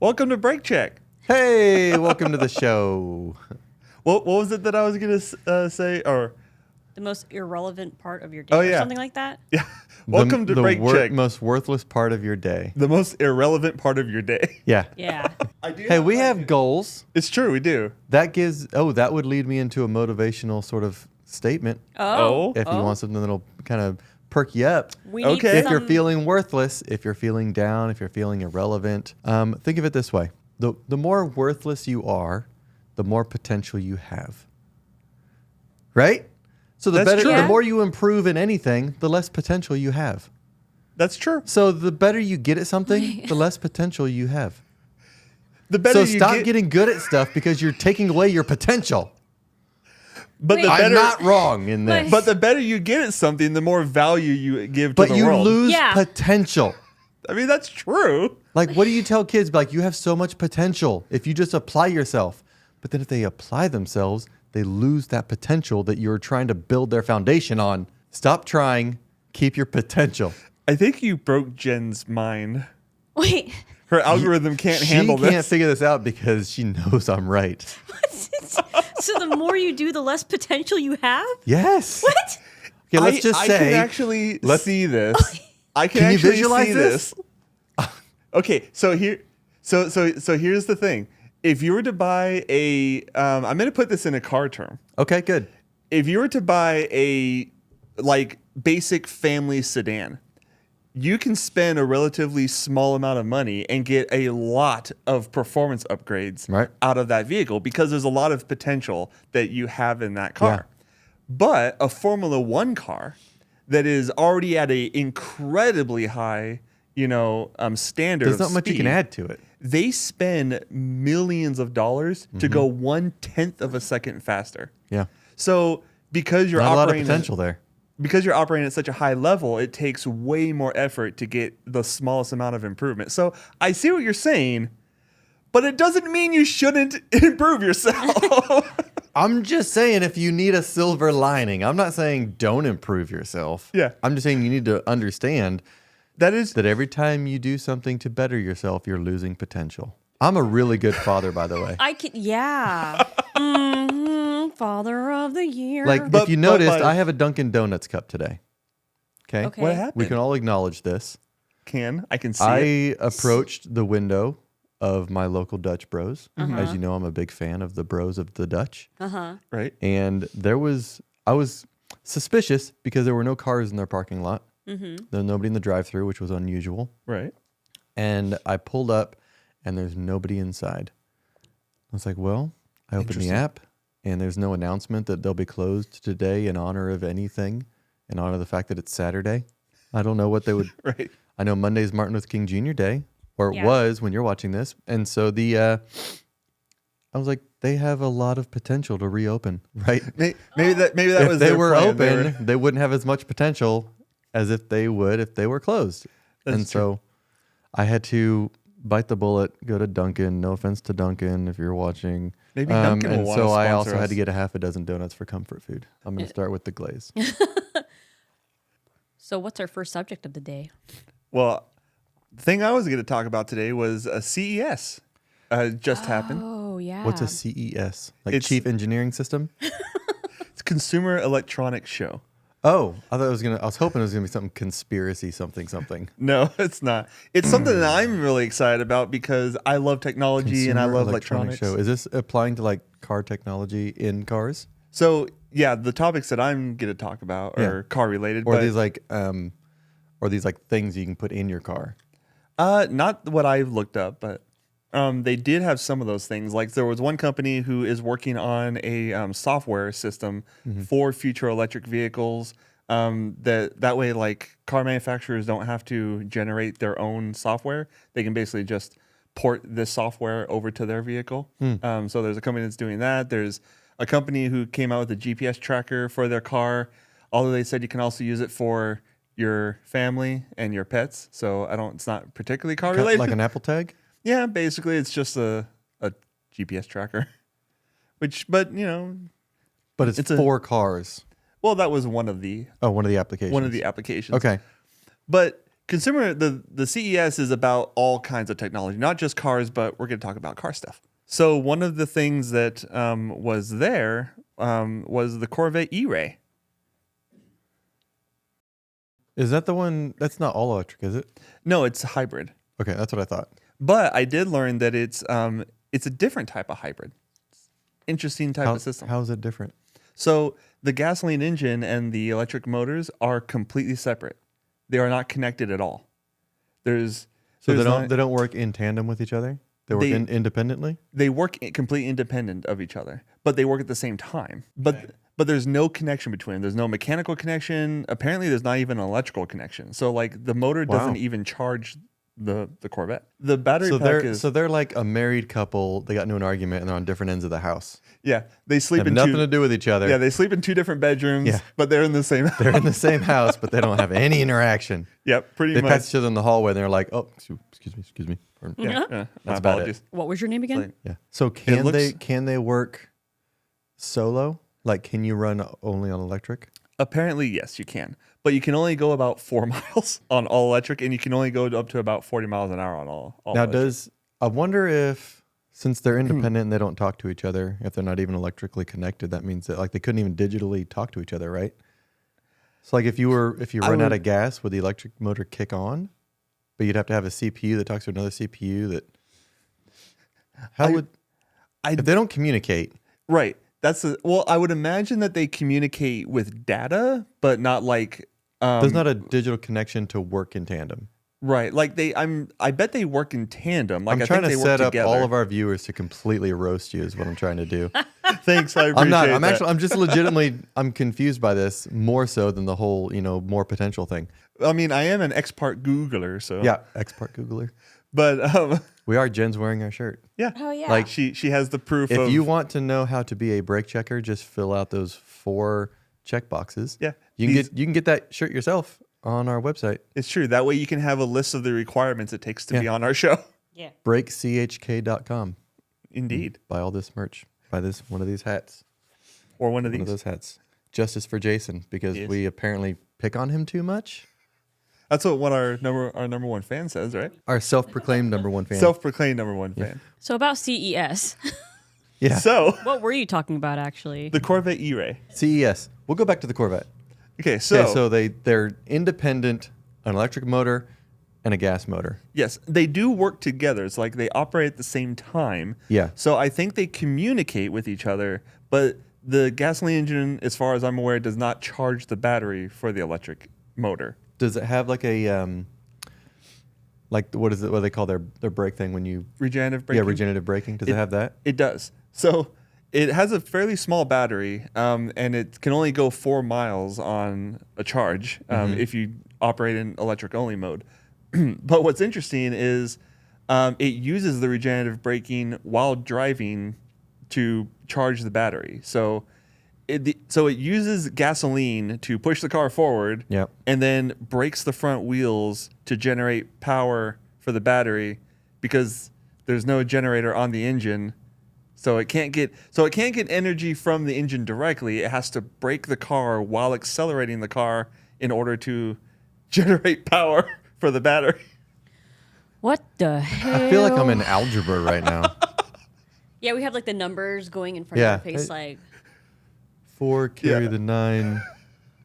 Welcome to Break Check. Hey, welcome to the show. What was it that I was going to say? Or The most irrelevant part of your day, or something like that. Yeah. Welcome to Break Check. The most worthless part of your day. The most irrelevant part of your day. Yeah. Yeah. Hey, we have goals. It's true, we do. That would lead me into a motivational sort of statement. If you want something that'll kind of perk you up. We need If you're feeling worthless, if you're feeling down, if you're feeling irrelevant, think of it this way. The more worthless you are, the more potential you have. Right? So the more you improve in anything, the less potential you have. That's true. So the better you get at something, the less potential you have. The better so stop getting good at stuff because you're taking away your potential. But I'm not wrong in this. But the better you get at something, the more value you give to the world. But you lose potential. I mean, that's true. Like, what do you tell kids? Like, you have so much potential if you just apply yourself. But then if they apply themselves, they lose that potential that you're trying to build their foundation on. Stop trying. Keep your potential. I think you broke Jen's mind. Wait. Her algorithm can't handle this. She can't figure this out because she knows I'm right. So the more you do, the less potential you have? Yes. What? Okay, let's just say. I can actually see this. I can you visualize this? Okay, so here's the thing. If you were to buy I'm going to put this in a car term. Okay, good. If you were to buy a basic family sedan, you can spend a relatively small amount of money and get a lot of performance upgrades out of that vehicle because there's a lot of potential that you have in that car. Yeah. But a Formula 1 car that is already at an incredibly high, standard. There's not much you can add to it. They spend millions of dollars to go 1/10 of a second faster. Yeah. So because you're not operating a lot of potential there. Because you're operating at such a high level, it takes way more effort to get the smallest amount of improvement. So I see what you're saying, but it doesn't mean you shouldn't improve yourself. I'm just saying if you need a silver lining. I'm not saying don't improve yourself. Yeah. I'm just saying you need to understand that every time you do something to better yourself, you're losing potential. I'm a really good father, by the way. Father of the year. If you noticed, I have a Dunkin' Donuts cup today. Okay. What happened? We can all acknowledge this. I can see it. I approached the window of my local Dutch Bros. As you know, I'm a big fan of the Bros of the Dutch. Right. And I was suspicious because there were no cars in their parking lot. There was nobody in the drive-thru, which was unusual. Right. And I pulled up, and there's nobody inside. I was like, well, I opened the app, and there's no announcement that they'll be closed today in honor of anything, in honor of the fact that it's Saturday. I don't know what they would. Right. I know Monday's Martin Luther King Jr. Day, or it was when you're watching this. And so I was like, they have a lot of potential to reopen, right? Maybe that was if they were plan. open, they wouldn't have as much potential as if they would if they were closed. That's true. So I had to bite the bullet, go to Dunkin'. No offense to Dunkin' if you're watching. Maybe Dunkin' will want to sponsor I also us. had to get a half a dozen donuts for comfort food. I'm going to start with the glaze. So what's our first subject of the day? Well, the thing I was going to talk about today was a CES. Just happened. Oh, yeah. What's a CES? It's Chief Engineering System? It's Consumer Electronics Show. Oh, I was hoping it was gonna be something conspiracy, something. No, it's not. It's something that I'm really excited about because I love technology and I love electronics. Show. Is this applying to car technology in cars? So yeah, the topics that I'm going to talk about are car related. Or these things you can put in your car. Not what I've looked up, but they did have some of those things. Like there was one company who is working on a software system for future electric vehicles. That way, car manufacturers don't have to generate their own software. They can basically just port this software over to their vehicle. So there's a company that's doing that. There's a company who came out with a GPS tracker for their car. Although they said you can also use it for your family and your pets. So it's not particularly car related. Like an Apple Tag? Yeah, basically it's just a GPS tracker, but it's for cars. Well, that was one of the applications. One of the applications. Okay, but the CES is about all kinds of technology, not just cars, but we're going to talk about car stuff. So one of the things that was there was the Corvette E-Ray. Is that the one? That's not all electric, is it? No, it's a hybrid. Okay, that's what I thought. But I did learn that it's a different type of hybrid. Interesting type of system. How is it different? So the gasoline engine and the electric motors are completely separate. They are not connected at all. They don't work in tandem with each other. They work independently. They work completely independent of each other, but they work at the same time. But there's no connection between them. There's no mechanical connection. Apparently, there's not even an electrical connection. So like the motor doesn't even charge the Corvette. The battery pack is... So they're like a married couple. They got into an argument and they're on different ends of the house. Yeah, they sleep in nothing to do with each other. Yeah, they sleep in 2 different bedrooms, but they're in the same house. They're in the same house, but they don't have any interaction. Yep, pretty much. much. They pass each other in the hallway and they're like, "Oh, excuse me." Or, my about apologies. What was your name again? Yeah. So can they work solo? Like, can you run only on electric? Apparently, yes, you can. But you can only go about 4 miles on all electric, and you can only go up to about 40 miles an hour on all now, electric. I wonder if, since they're independent and they don't talk to each other, if they're not even electrically connected, that means that like they couldn't even digitally talk to each other, right? So like if you run out of gas, would the electric motor kick on? But you'd have to have a CPU that talks to another CPU that... if they don't communicate... Right. I would imagine that they communicate with data, but not like... there's not a digital connection to work in tandem. Right. Like I bet they work in tandem. Like I'm trying to set up all of our viewers to completely roast you is what I'm trying to do. Thanks. I appreciate that. I'm just legitimately, I'm confused by this more so than the whole, more potential thing. I mean, I am an expert Googler, so. Yeah, expert Googler. But we are. Jen's wearing our shirt. Yeah. Oh yeah. Like she has the proof. If you want to know how to be a brake checker, just fill out those 4 check boxes. Yeah. You can get that shirt yourself on our website. It's true. That way you can have a list of the requirements it takes to be on our show. Yeah. BrakeCHK.com. Indeed. Buy all this merch. Buy one of these hats. Or one of these. One of those hats. Justice for Jason, because we apparently pick on him too much. That's what our number one fan says, right? Our self-proclaimed number one fan. Self-proclaimed number one fan. So about CES. Yeah. So What were you talking about actually? the Corvette E-Ray. CES. We'll go back to the Corvette. Okay, so they're independent, an electric motor and a gas motor. yes, they do work together. It's like they operate at the same time. Yeah. So I think they communicate with each other, but the gasoline engine, as far as I'm aware, does not charge the battery for the electric motor. Does it have like a what do they call their brake thing when you Regenerative braking? Yeah, regenerative braking. Does it have that? It does. So it has a fairly small battery, and it can only go 4 miles on a charge if you operate in electric only mode. But what's interesting is it uses the regenerative braking while driving to charge the battery. So it uses gasoline to push the car forward, Yep. and then brakes the front wheels to generate power for the battery because there's no generator on the engine. So it can't get energy from the engine directly. It has to brake the car while accelerating the car in order to generate power for the battery. What the hell? I feel like I'm in algebra right now. Yeah, we have like the numbers going in front Yeah. of our face, like 4, carry the 9,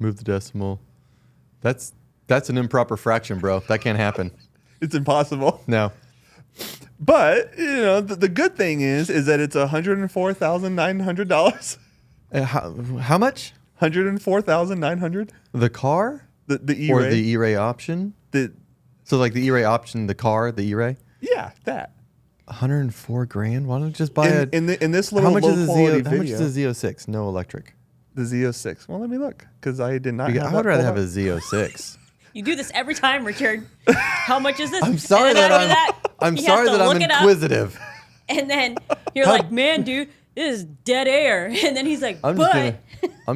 move the decimal. That's an improper fraction, bro. That can't happen. It's impossible. No. But the good thing is that it's $104,900. How much? $104,900. The car? The E-Ray. Or the E-Ray option? So like the E-Ray option, the car, the E-Ray? Yeah, that. $104,000. Why don't you just buy in this little low quality video? How much is the Z06? No electric. The Z06. Well, let me look because I did not. I would rather have a Z06. you do this every time, Richard. How much is this? I'm sorry And then that after I'm you sorry have to that I'm look it up, inquisitive. and then you're like, man, dude, this is dead air. And then he's like, I'm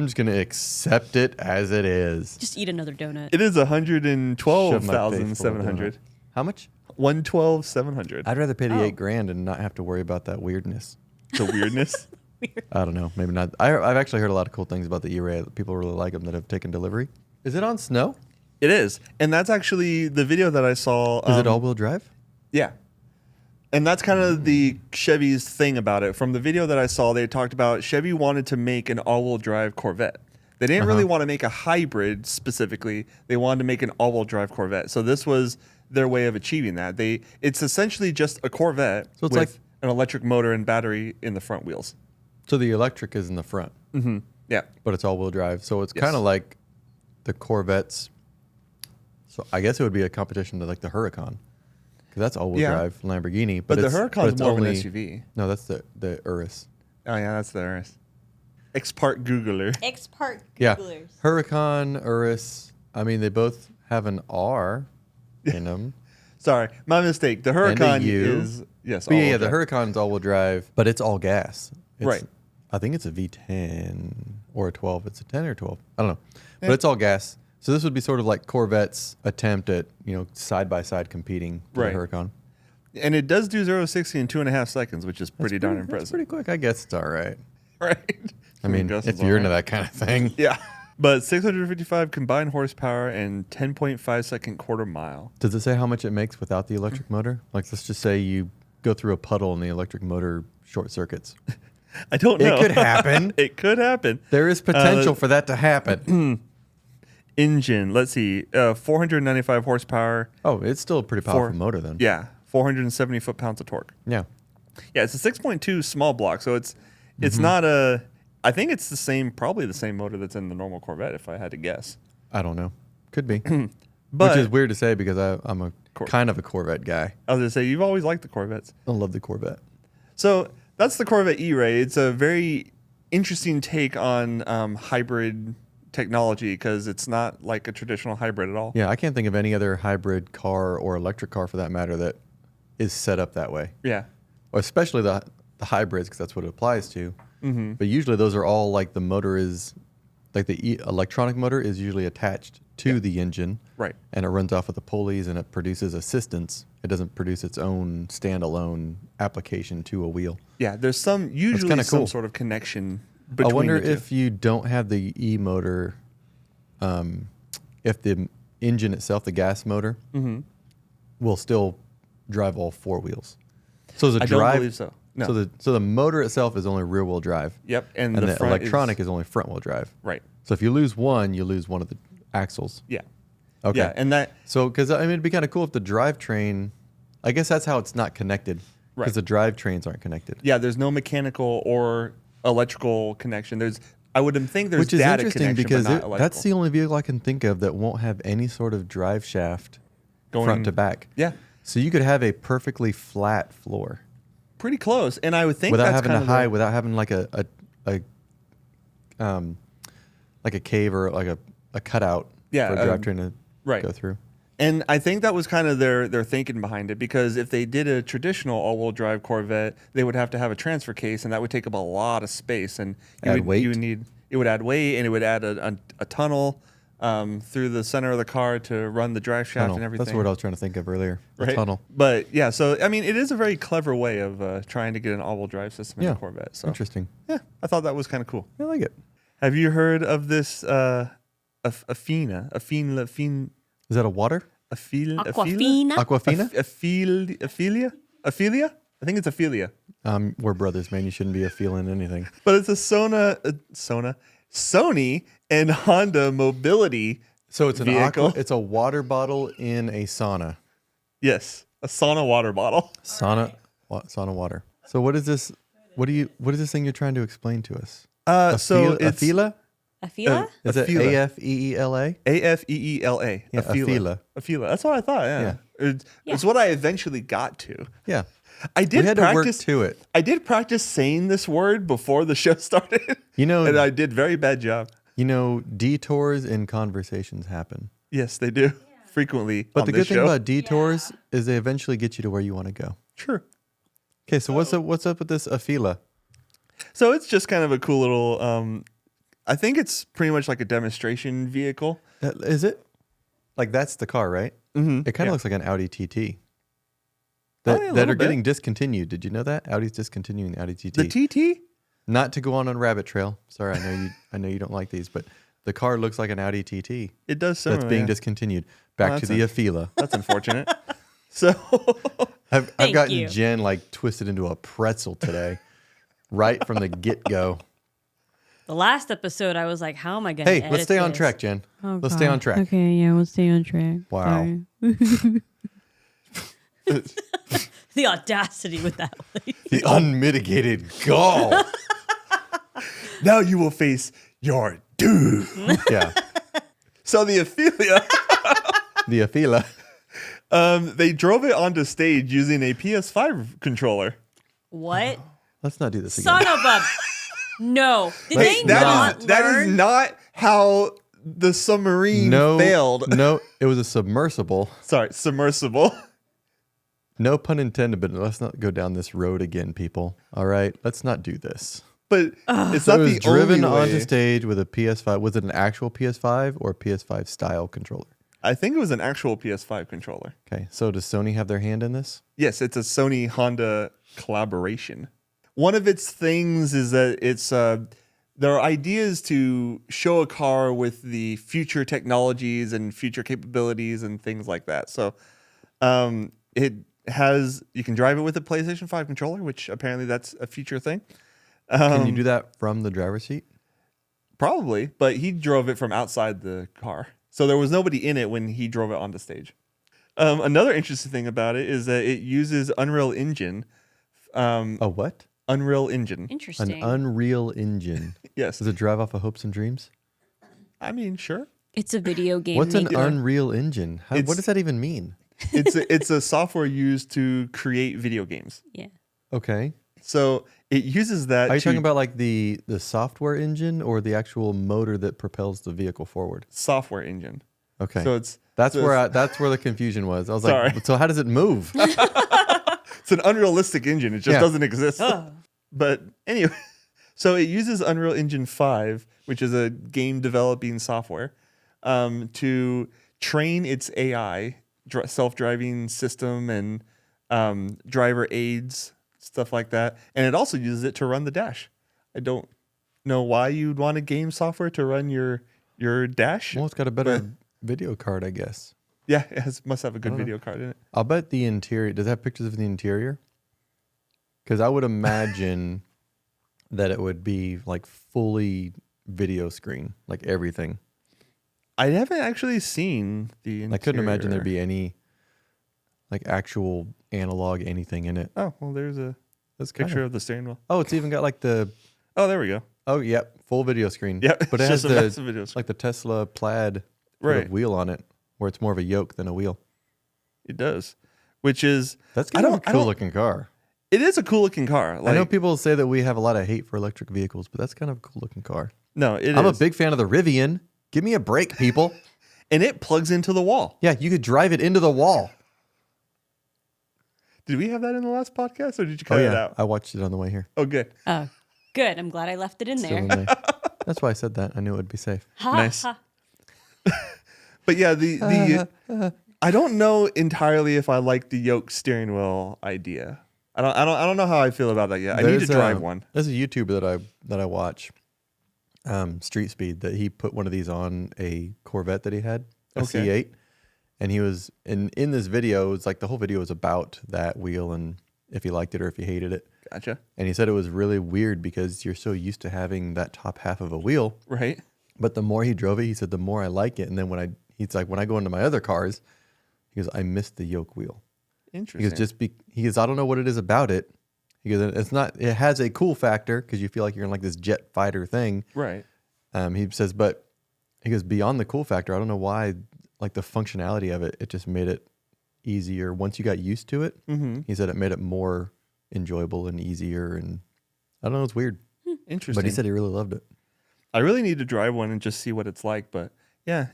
just gonna accept it as it is. just eat another donut. It is Shove my face full of 112,700. donut. How much? 112,700. I'd rather pay the $8,000 and not have to worry about that weirdness. The weirdness. I don't know. Maybe not. I've actually heard a lot of cool things about the E-Ray. People really like them that have taken delivery. Is it on snow? It is. And that's actually the video that I saw. Is it all-wheel drive? Yeah. And that's kind of the Chevy's thing about it. From the video that I saw, they talked about Chevy wanted to make an all-wheel drive Corvette. They didn't really want to make a hybrid specifically. They wanted to make an all-wheel drive Corvette. So this was their way of achieving that. It's essentially just a Corvette it's with like an electric motor and battery in the front wheels. So the electric is in the front, Yeah. but it's all-wheel drive. So it's Yes. kind of like the Corvettes. So I guess it would be a competition to like the Huracan, because that's all-wheel Yeah. drive Lamborghini. But the it's Huracan's more only, of an SUV. No, that's the Urus. Oh, yeah, that's theirs. X-Part Googler. X-Part Yeah, Googlers. Huracan, Urus. I mean, they both have an R in them. Sorry, my mistake. The And a Huracan U. is, yes, But yeah, all-wheel the drive. Huracan's all-wheel drive, but it's all gas. Right. I think it's a V10 or a 12. It's a 10 or 12. I don't know. But it's all gas. So this would be sort of like Corvette's attempt at, side-by-side competing to Right. the Huracan. And it does do 0 to 60 in 2.5 seconds, which is pretty darn That's impressive. pretty quick. I guess it's all right. Right? I mean, Justin's if you're all into right. that kind of thing. Yeah. But 655 combined horsepower and 10.5 second quarter mile. Does it say how much it makes without the electric motor? Like, let's just say you go through a puddle and the electric motor short circuits. I don't know. It could happen. It could happen. There is potential for that to happen. Engine, let's see, 495 horsepower. Oh, it's still a pretty powerful motor then. Yeah, 470 foot-pounds of torque. Yeah. Yeah, it's a 6.2 small block, so it's not a. I think it's probably the same motor that's in the normal Corvette, if I had to guess. I don't know. Could be. But Which is weird to say because I'm a kind of a Corvette guy. I was gonna say you've always liked the Corvettes. I love the Corvette. So that's the Corvette E-Ray. It's a very interesting take on hybrid technology because it's not like a traditional hybrid at all. Yeah, I can't think of any other hybrid car or electric car for that matter that is set up that way. Yeah. Or especially the hybrids because that's what it applies to. But usually those are all like the motor is, like the electronic motor is usually attached to the engine. Right. And it runs off with the pulleys and it produces assistance. It doesn't produce its own standalone application to a wheel. Yeah, there's usually kinda some cool. sort of connection between I wonder the two. if you don't have the e-motor, if the engine itself, the gas motor, will still drive all four wheels. So as a I drive, don't believe so. No. So the motor itself is only rear-wheel drive. Yep, and And the the front electronic is only front-wheel drive. right. So if you lose one, you lose one of the axles. Yeah. Okay. Yeah, and that So, because I mean, it'd be kind of cool if the drivetrain, I guess that's how it's not connected. Right. Because the drivetrains aren't connected. there's no mechanical or electrical connection. I wouldn't think there's Which is data interesting connection, because but not electrical. that's the only vehicle I can think of that won't have any sort of drive shaft front to back. Yeah, So you could have a perfectly flat floor pretty close. And I would think without that's having kind to of hide, without having like a cave or like a cutout Yeah, for a drivetrain to right. go through. And I think that was kind of their thinking behind it, because if they did a traditional all-wheel drive Corvette, they would have to have a transfer case, and that would take up a lot of space. And Add weight. you would need it would add weight, and it would add a tunnel through the center of the car to run the drive shaft Tunnel. and everything. That's what I was trying to think of earlier. A Right? tunnel. But yeah, so I mean, it is a very clever way of trying to get an all-wheel drive system in Yeah. a Corvette. So Interesting. yeah, I thought that was kind of cool. I like it. Have you heard of this Afina? Is that a water? Aquafina. Aquafina? Aphelia? I think it's Aphelia. We're brothers, man. You shouldn't be a feeling anything. But it's a Sony and Honda mobility. So it's an vehicle. it's a water bottle in a sauna. Yes, a sauna water bottle. Sauna water. So what is this? What is this thing you're trying to explain to us? So it's Afila? Afila? Is it Afila. Afeela? Afeela. Yeah, Afila. Afila. That's what I thought. Yeah. It's what I eventually got to. Yeah. I did We had practice to work to it. I did practice saying this word before the show started. You know, and I did very bad job. detours in conversations happen. Yes, they do frequently. But on the this good thing show. about detours is they eventually get you to where you want to go. True. Okay, so what's up with this Afila? So it's just kind of a cool little. I think it's pretty much like a demonstration vehicle. Is it? Like that's the car, right? Mm-hmm. It kind of looks like an Audi TT. Oh, yeah, a That little are bit. getting discontinued. Did you know that? Audi's discontinuing the Audi TT. The TT. Not to go on rabbit trail. Sorry, I know you don't like these, but The car looks like an Audi TT. It does That's similar. being discontinued. Back to the Afila. That's unfortunate. So I've Thank gotten you. Jen like twisted into a pretzel today, right from the get-go. The last episode, I was like, how am I going to Hey, edit let's stay on this? track, Jen. Oh, Let's stay on track. Okay, yeah, we'll stay on track. Wow. Sorry. The audacity with that. The unmitigated gall. now you will face your doom. Yeah. So the Ophelia, The Afila. they drove it onto stage using a PS5 controller. What? Let's not do this again. Son of a... No. Did Let's they not. not That learn? is not how the submarine failed. No, it was a submersible. Sorry, submersible. No pun intended, but let's not go down this road again, people. All right, let's not do this. But it's So not it was the driven only onto way. stage with a PS5. Was it an actual PS5 or a PS5 style controller? I think it was an actual PS5 controller. Okay, so does Sony have their hand in this? Yes, it's a Sony Honda collaboration. One of its things is that it's there are ideas to show a car with the future technologies and future capabilities and things like that. So it has, you can drive it with a PlayStation 5 controller, which apparently that's a future thing. Can you do that from the driver's seat? Probably, but he drove it from outside the car. So there was nobody in it when he drove it onto stage. Another interesting thing about it is that it uses Unreal Engine. A what? Unreal Engine. Interesting. An Unreal Engine. Yes. Does it drive off of hopes and dreams? I mean, sure. It's a video game. What's an maker. Unreal Engine? What It's- does that even mean? It's a software used to create video games. Yeah. Okay. So it uses that. Are you to talking about like the software engine or the actual motor that propels the vehicle forward? software engine? Okay. So it's that's so where that's where the confusion was. I was Sorry. like, so how does it move? it's an unrealistic engine. It just Yeah. doesn't exist. But anyway, so it uses Unreal Engine 5, which is a game developing software, to train its AI, self-driving system and driver aids, stuff like that. And it also uses it to run the dash. I don't know why you'd want a game software to run your dash. Well, it's got a better video card, I guess. Yeah, must have a good video card in it. I'll bet the interior. Does it have pictures of the interior? Because I would imagine that it would be like fully video screen, like everything. I haven't actually seen the interior. I couldn't imagine there'd be any like actual analog anything in it. Oh, well, there's a That's picture of the steering wheel. Oh, it's even got like the. Oh, there we go. Oh, yep, full video screen. Yep, but it it's has just a massive the video screen. like the Tesla Plaid sort Right. of wheel on it, where it's more of a yoke than a wheel. It does, which is That's I kind of a don't- I cool don't- looking car. it is a cool looking car. I know people say that we have a lot of hate for electric vehicles, but that's kind of a cool looking car. No, it I'm is. a big fan of the Rivian. Give me a break, people. And it plugs into the wall. Yeah, you could drive it into the wall. Did we have that in the last podcast, or did you cut it out? I watched it on the way here. Oh, good. Oh, good. I'm glad I left it in Still there. in there. That's why I said that. I knew it would be safe. Ha, Nice. ha. But yeah, the I don't know entirely if I like the yoke steering wheel idea. I don't know how I feel about that yet. I need to drive one. There's a YouTuber that I watch, Street Speed, that he put one of these on a Corvette that he had, a Okay. C8, and he was in this video. It's like the whole video was about that wheel and if he liked it or if he hated it. Gotcha. And he said it was really weird because you're so used to having that top half of a wheel, Right. but the more he drove it, he said the more I like it. And then he's like when I go into my other cars, he goes, I miss the yoke wheel. Interesting. He goes, I don't know what it is about it. He goes, it's not. It has a cool factor because you feel like you're in like this jet fighter thing. Right. He says, but he goes beyond the cool factor. I don't know why. Like the functionality of it, it just made it easier once you got used to it. Mm-hmm. He said it made it more enjoyable and easier. And I don't know, it's weird, Interesting. but he said he really loved it. I really need to drive one and just see what it's like. But yeah,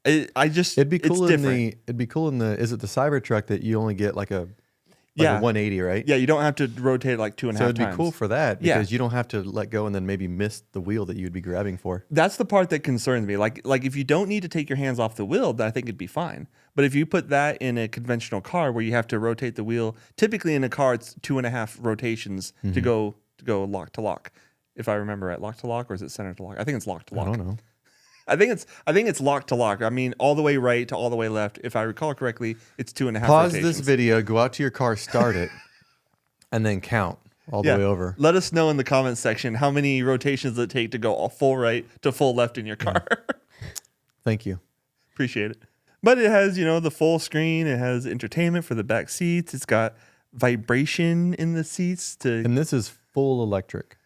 It'd be cool it's in different. it'd be cool in the. Is it the Cybertruck that you only get like a Yeah. 180, right? Yeah, you don't have to rotate it like two and a So half it'd be times. cool for that Yeah. because you don't have to let go and then maybe miss the wheel that you'd be grabbing for. That's the part that concerns me. Like if you don't need to take your hands off the wheel, then I think it'd be fine. But if you put that in a conventional car where you have to rotate the wheel, typically in a car it's 2.5 rotations to go lock to lock. If I remember right, lock to lock, or is it center to lock? I think it's lock to I lock. don't know. I think it's lock to lock. I mean, all the way right to all the way left. If I recall correctly, it's 2.5 Pause rotations. this video, go out to your car, start it, and then count all the way over. Let us know in the comments section how many rotations does it take to go all full right to full left in your car. Thank you. Appreciate it. But it has, the full screen. It has entertainment for the back seats. It's got vibration in the seats And this is full electric.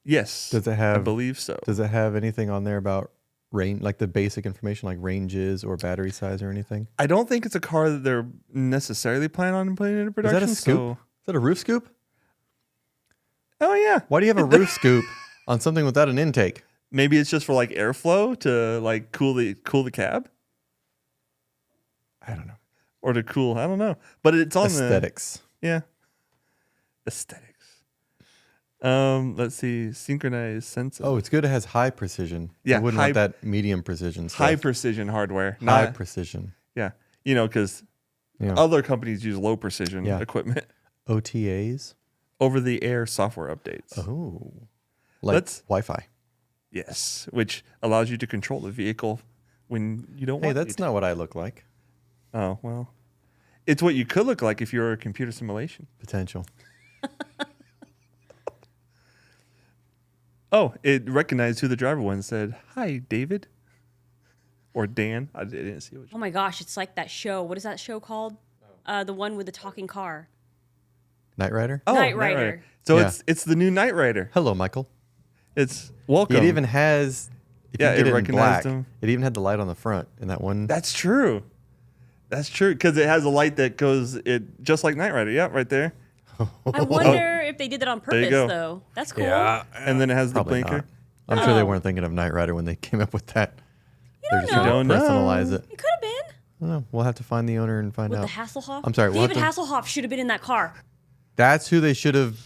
Yes. Does it have? I believe so. Does it have anything on there about range, like the basic information, like ranges or battery size or anything? I don't think it's a car that they're necessarily planning on putting into production. Is that a scoop? Is that a roof scoop? Oh yeah. Why do you have a roof scoop on something without an intake? Maybe it's just for like airflow to like cool the cab. I don't know. Or to cool, I don't know. But it's on aesthetics. Aesthetics. Let's see. Synchronized sensor. Oh, it's good. It has high precision. Yeah, I wouldn't want that medium precision stuff. High precision hardware. High precision. Yeah. Because other companies use low precision equipment. OTAs? Over the air software updates. Oh. Like Wi-Fi. Yes. Which allows you to control the vehicle when you don't want to. Hey, that's not what I look like. Oh, well. It's what you could look like if you were a computer simulation. Potential. Oh, it recognized who the driver was and said, "Hi, David." Or Dan. I didn't see which. Oh my gosh, it's like that show. What is that show called? The one with the talking car. Knight Rider? Oh, Knight Rider. So it's the new Knight Rider. Hello, Michael. It's welcome. It even has, if you it get it in recognized black, him. it even had the light on the front in that one. That's true. That's true because it has a light that goes just like Knight Rider. Yeah, right there. I wonder if they did that on There you purpose, go. though. That's cool. And then it has Probably the blinker. not. I'm sure they weren't thinking of Knight Rider when they came up with that. They're just know. going to Don't know. personalize it. It could have been. I don't know. We'll have to find the owner and find With out. the Hasselhoff? I'm sorry, we'll David have Hasselhoff should have been in that car. That's who they should have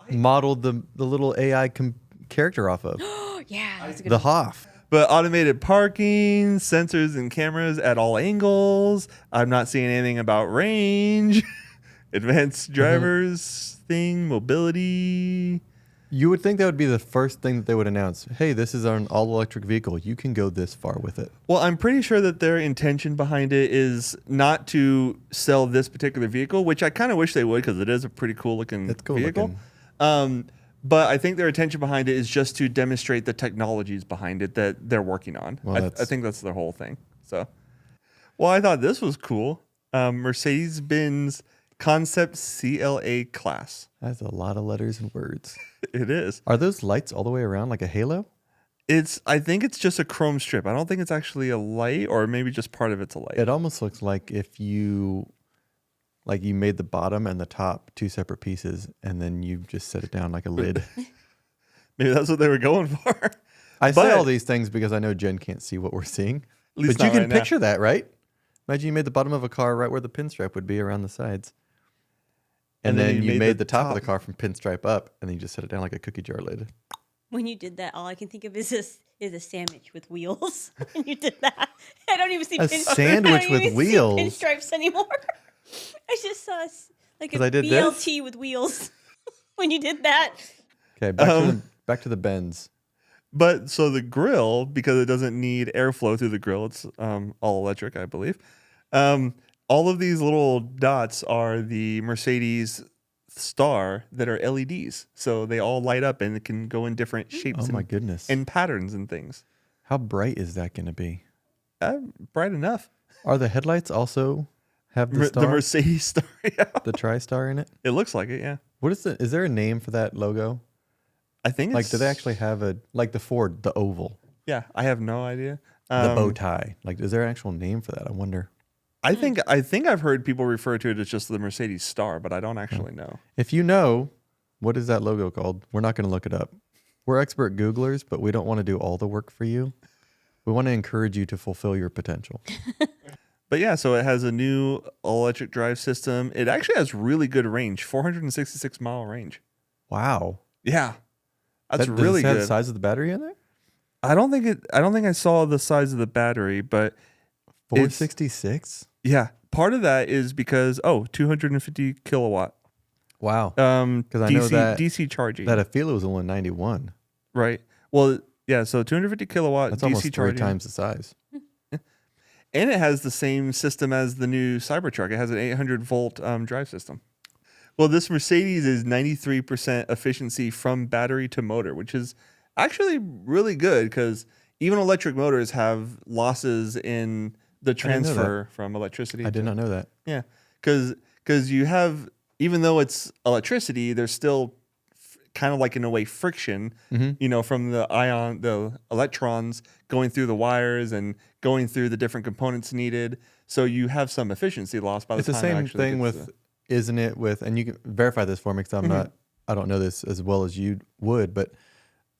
modeled the little AI character off of. Yeah, that's a good The one. Hoff. But automated parking, sensors and cameras at all angles. I'm not seeing anything about range, advanced drivers thing, mobility. You would think that would be the first thing that they would announce. Hey, this is an all-electric vehicle. You can go this far with it. Well, I'm pretty sure that their intention behind it is not to sell this particular vehicle, which I kind of wish they would because it is a pretty cool looking It's cool vehicle. looking. But I think their intention behind it is just to demonstrate the technologies behind it that they're working on. Well, I think that's their whole thing. So, well, I thought this was cool. Mercedes-Benz Concept CLA class. That's a lot of letters and words. It is. Are those lights all the way around like a halo? I think it's just a chrome strip. I don't think it's actually a light, or maybe just part of it's a light. It almost looks like if you made the bottom and the top two separate pieces, and then you just set it down like a lid. Maybe that's what they were going for. I say But- all these things because I know Jen can't see what we're seeing. least But you not can right now. picture that, right? Imagine you made the bottom of a car right where the pinstripe would be around the sides. And then you made the top of the car from pinstripe up, and then you just set it down like a cookie jar lid. When you did that, all I can think of is a sandwich with wheels. When you did that, I don't even see A sandwich with wheels? pinstripes anymore. I just saw like a 'Cause I did BLT with wheels. When you did that, Okay, back to the Benz. But so the grill, because it doesn't need airflow through the grill, it's all electric, I believe. All of these little dots are the Mercedes star that are LEDs. So they all light up and it can go in different shapes Oh my goodness. and patterns and things. How bright is that going to be? Bright enough. Are the headlights also have the The star? Mercedes star, yeah. The tri-star in it? It looks like it, yeah. What is there a name for that logo? I think it's... Like, do they actually have like the Ford, the oval, Yeah, I have no idea. the bow tie? Like, is there an actual name for that? I wonder. I think I've heard people refer to it as just the Mercedes star, but I don't actually know. If you know, what is that logo called? We're not going to look it up. We're expert Googlers, but we don't want to do all the work for you. We want to encourage you to fulfill your potential. But yeah, so it has a new all-electric drive system. It actually has really good range, 466-mile range. Wow. Yeah, that's Does really it have good. the size of the battery in there? I don't think I saw the size of the battery, but 466? yeah, part of that is because 250 kilowatt. Wow. Because I know that DC charging. That Afila was only 91. Right. Well, Yeah, so 250 kilowatt That's DC almost 3 charging. times the size. And it has the same system as the new Cybertruck. It has an 800 volt drive system. Well, this Mercedes is 93% efficiency from battery to motor, which is actually really good because even electric motors have losses in the didn't know that. transfer from electricity. I did not know that. Yeah, because you have, even though it's electricity, there's still kind of like in a way friction, from the electrons going through the wires and going through the different components needed. So you have some efficiency loss by the It's the time it same actually thing gets with, isn't it? With, and you can verify this for me because I don't know this as well as you would, but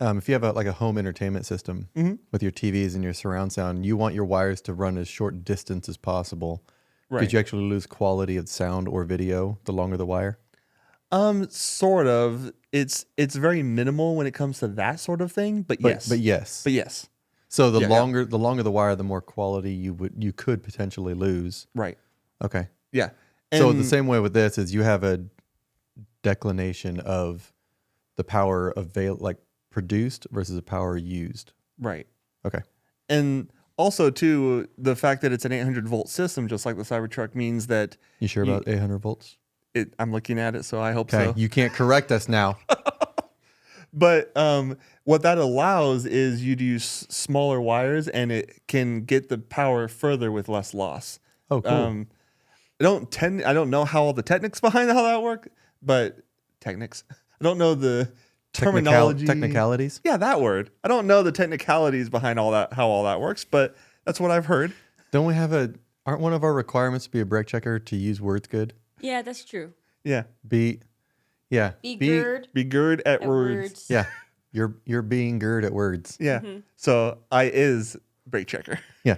if you have like a home entertainment system with your TVs and your surround sound, you want your wires to run as short distance as possible. Right. Did you actually lose quality of sound or video the longer the wire? Sort of. It's very minimal when it comes to that sort of thing, but yes. But yes. But yes. So the Yeah, longer the wire, the more quality you could potentially lose. Right. Okay. Yeah. So And the same way with this is you have a declination of the power like produced versus the power used. right. Okay. And also too, the fact that it's an 800 volt system, just like the Cybertruck, means that You sure about 800 volts? I'm looking at it, so I hope Okay. so. You can't correct us now. But what that allows is you to use smaller wires, and it can get the power further with less loss. Oh, cool. I don't know how all the techniques behind how that work, but techniques. I don't know the terminology. Technicalities? Yeah, that word. I don't know the technicalities behind all that, how all that works, but that's what I've heard. Don't we have aren't one of our requirements to be a brake checker to use words good? Yeah, that's true. Yeah. Be good Be good at words. Yeah. You're being good at words. Yeah. So I is brake checker. Yeah.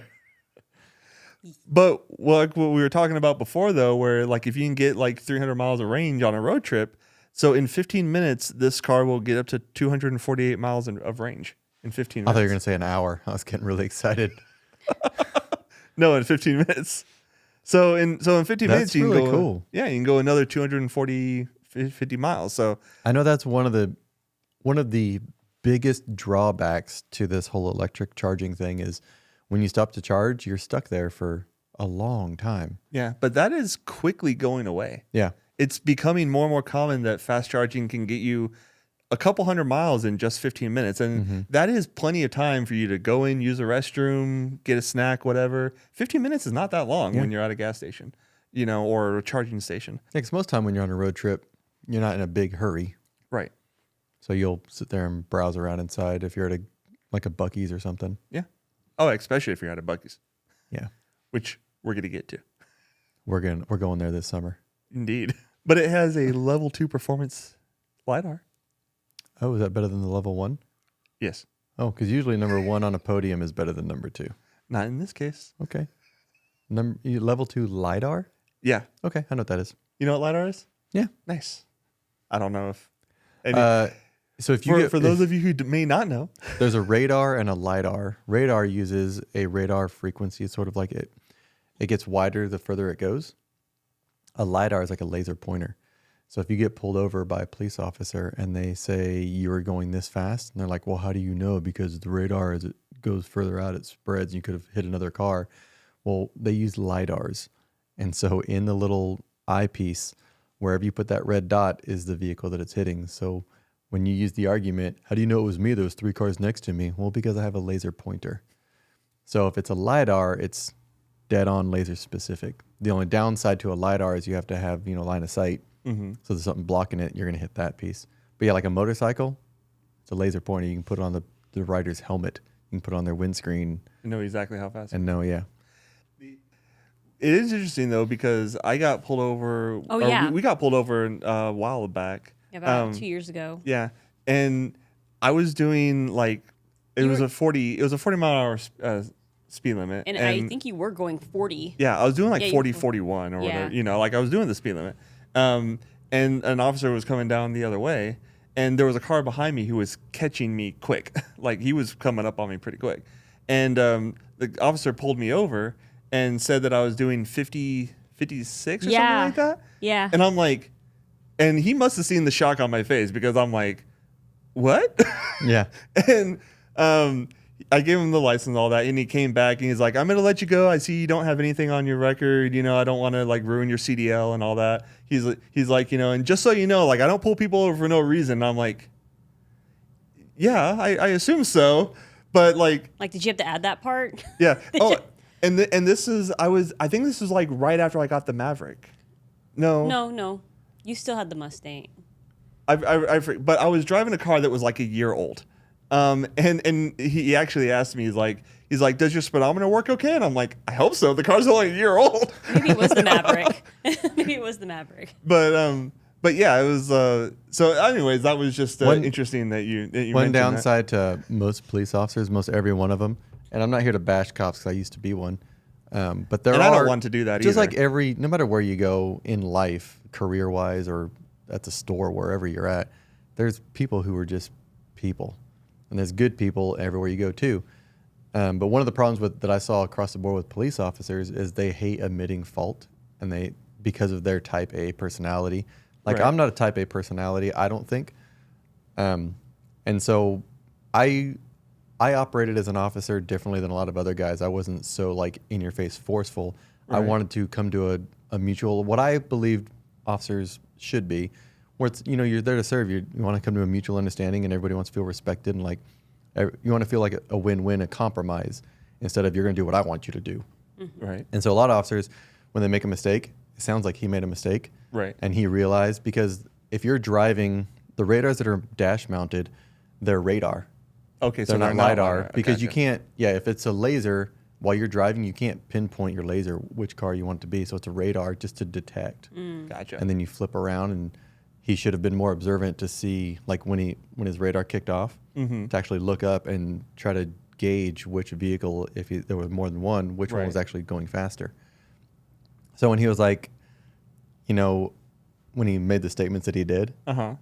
But like what we were talking about before, though, where like if you can get like 300 miles of range on a road trip, so in 15 minutes, this car will get up to 248 miles of range in 15 minutes. I thought you were going to say an hour. I was getting really excited. No, in 15 minutes. So in 15 minutes, That's you can really go. cool. Yeah, you can go another 50 miles. So I know that's one of the biggest drawbacks to this whole electric charging thing is when you stop to charge, you're stuck there for a long time. yeah, but that is quickly going away. Yeah. It's becoming more and more common that fast charging can get you a couple hundred miles in just 15 minutes. And that is plenty of time for you to go in, use a restroom, get a snack, whatever. 15 minutes is not that long when you're at a gas station, or a charging station. Yeah, 'cause most time when you're on a road trip, you're not in a big hurry. Right. So you'll sit there and browse around inside if you're at a Buc-ee's or something. Yeah. Oh, especially if you're at a Buc-ee's, Yeah. which we're going to get to. We're going there this summer. Indeed. But it has a level 2 performance LiDAR. Oh, is that better than the level 1? Yes. Oh, because usually number 1 on a podium is better than number 2. Not in this case. Okay. Level 2 LiDAR? Yeah. Okay, I know what that is. You know what LiDAR is? Yeah. Nice. I don't know if... So if you for those of you who may not know. there's a radar and a LiDAR. Radar uses a radar frequency. It's sort of like it gets wider the further it goes. A LiDAR is like a laser pointer. So if you get pulled over by a police officer and they say you were going this fast, and they're like, well, how do you know? Because the radar, as it goes further out, it spreads and you could have hit another car. Well, they use LiDARs. And so in the little eyepiece, wherever you put that red dot is the vehicle that it's hitting. So when you use the argument, how do you know it was me? There was 3 cars next to me. Well, because I have a laser pointer. So if it's a LiDAR, it's dead on laser specific. The only downside to a LiDAR is you have to have, line of sight. Mm-hmm. So there's something blocking it, you're going to hit that piece. But yeah, like a motorcycle, it's a laser pointer. You can put it on the rider's helmet. You can put it on their windscreen. I know exactly how fast. And know, yeah. It is interesting, though, because I got pulled over. Oh, yeah. We got pulled over a while back. About 2 years ago. Yeah. And I was doing it was a 40 mile an hour speed limit. And I think you were going 40. Yeah, I was doing Yeah, 40, 41 or Yeah. whatever. I was doing the speed limit. And an officer was coming down the other way, and there was a car behind me who was catching me quick. Like, he was coming up on me pretty quick. And the officer pulled me over and said that I was doing 50, 56 or something like that. Yeah. And I'm like, and he must have seen the shock on my face because I'm like, what? Yeah. And I gave him the license and all that, and he came back and he's like, I'm going to let you go. I see you don't have anything on your record. You know, I don't want to like ruin your CDL and all that. He's like, you know, and just so you know, like I don't pull people over for no reason. And I'm like, yeah, I assume so. But like, Did you have to add that part? yeah. Oh, and this is, I think this is like right after I got the Maverick. No. No. You still had the Mustang. But I was driving a car that was like a year old. And he actually asked me, he's like, does your speedometer work okay? And I'm like, I hope so. The car's only a year old. Maybe it was the Maverick. Maybe it was the Maverick. But yeah, it was. So anyways, that was just interesting that you One mentioned downside to most police officers, most every one of them, and I'm not here to bash cops because I used to be one, but there And are. I don't want to do that just either. like no matter where you go in life, career-wise or at the store, wherever you're at, there's people who are just people. And there's good people everywhere you go too. But one of the problems that I saw across the board with police officers is they hate admitting fault, and because of their type A personality. Like Right. I'm not a type A personality, I don't think. And so I operated as an officer differently than a lot of other guys. I wasn't so like in your face forceful. I Right. wanted to come to a mutual, what I believed officers should be, where it's, you know, you're there to serve. You want to come to a mutual understanding, and everybody wants to feel respected, and like you want to feel like a win-win, a compromise, instead of you're going to do what I want you to do. Right. And so a lot of officers, when they make a mistake, it sounds like he made a mistake. Right. And he realized, because if you're driving, the radars that are dash mounted, they're radar. Okay. They're So not LiDAR, because you Gotcha. can't, if it's a laser, while you're driving, you can't pinpoint your laser which car you want it to be. So it's a radar just to detect. Gotcha. And then you flip around, and he should have been more observant to see, like when his radar kicked off, to actually look up and try to gauge which vehicle, if there was more than one, which one Right. was actually going faster. So when he was like, you know, when he made the statements that he did,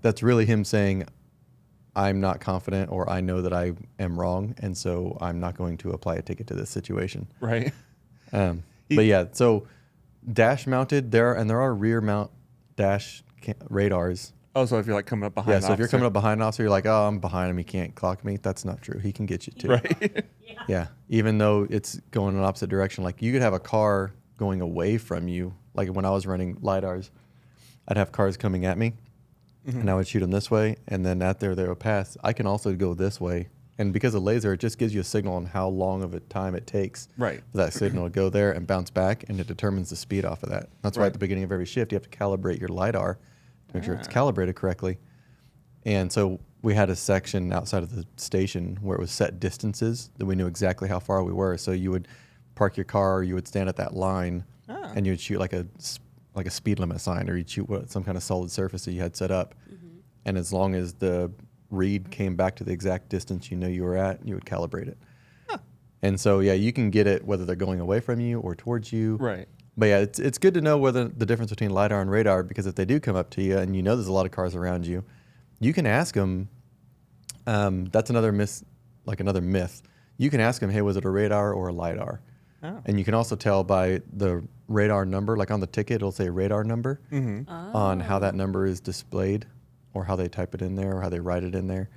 that's really him saying, I'm not confident, or I know that I am wrong, and so I'm not going to apply a ticket to this situation. Right. But yeah, so dash mounted, there are rear mount dash radars. Oh, so if you're like coming up behind, Yeah, an so if you're officer. coming up behind an officer, you're like, oh, I'm behind him, he can't clock me. That's not true. He can get you too. right. Yeah, even though it's going in an opposite direction. Like you could have a car going away from you. Like when I was running LiDARs, I'd have cars coming at me, and I would shoot them this way, and then they would pass. I can also go this way. And because of laser, it just gives you a signal on how long of a time it takes Right. for that signal to go there and bounce back, and it determines the speed off of that. That's why Right. at the beginning of every shift, you have to calibrate your LiDAR to make sure it's calibrated correctly. And so we had a section outside of the station where it was set distances that we knew exactly how far we were. So you would park your car, or you would stand at that line, and you would shoot like a speed limit sign, or you'd shoot some kind of solid surface that you had set up. And as long as the read came back to the exact distance you know you were at, you would calibrate it. And so, yeah, you can get it whether they're going away from you or towards you. Right. But yeah, it's good to know whether the difference between LiDAR and radar, because if they do come up to you and you know there's a lot of cars around you, you can ask them. That's another myth. You can ask them, hey, was it a radar or a LiDAR? Oh. And you can also tell by the radar number, like on the ticket, it'll say radar number on how that number is displayed, or how they type it in there, or how they write it in there.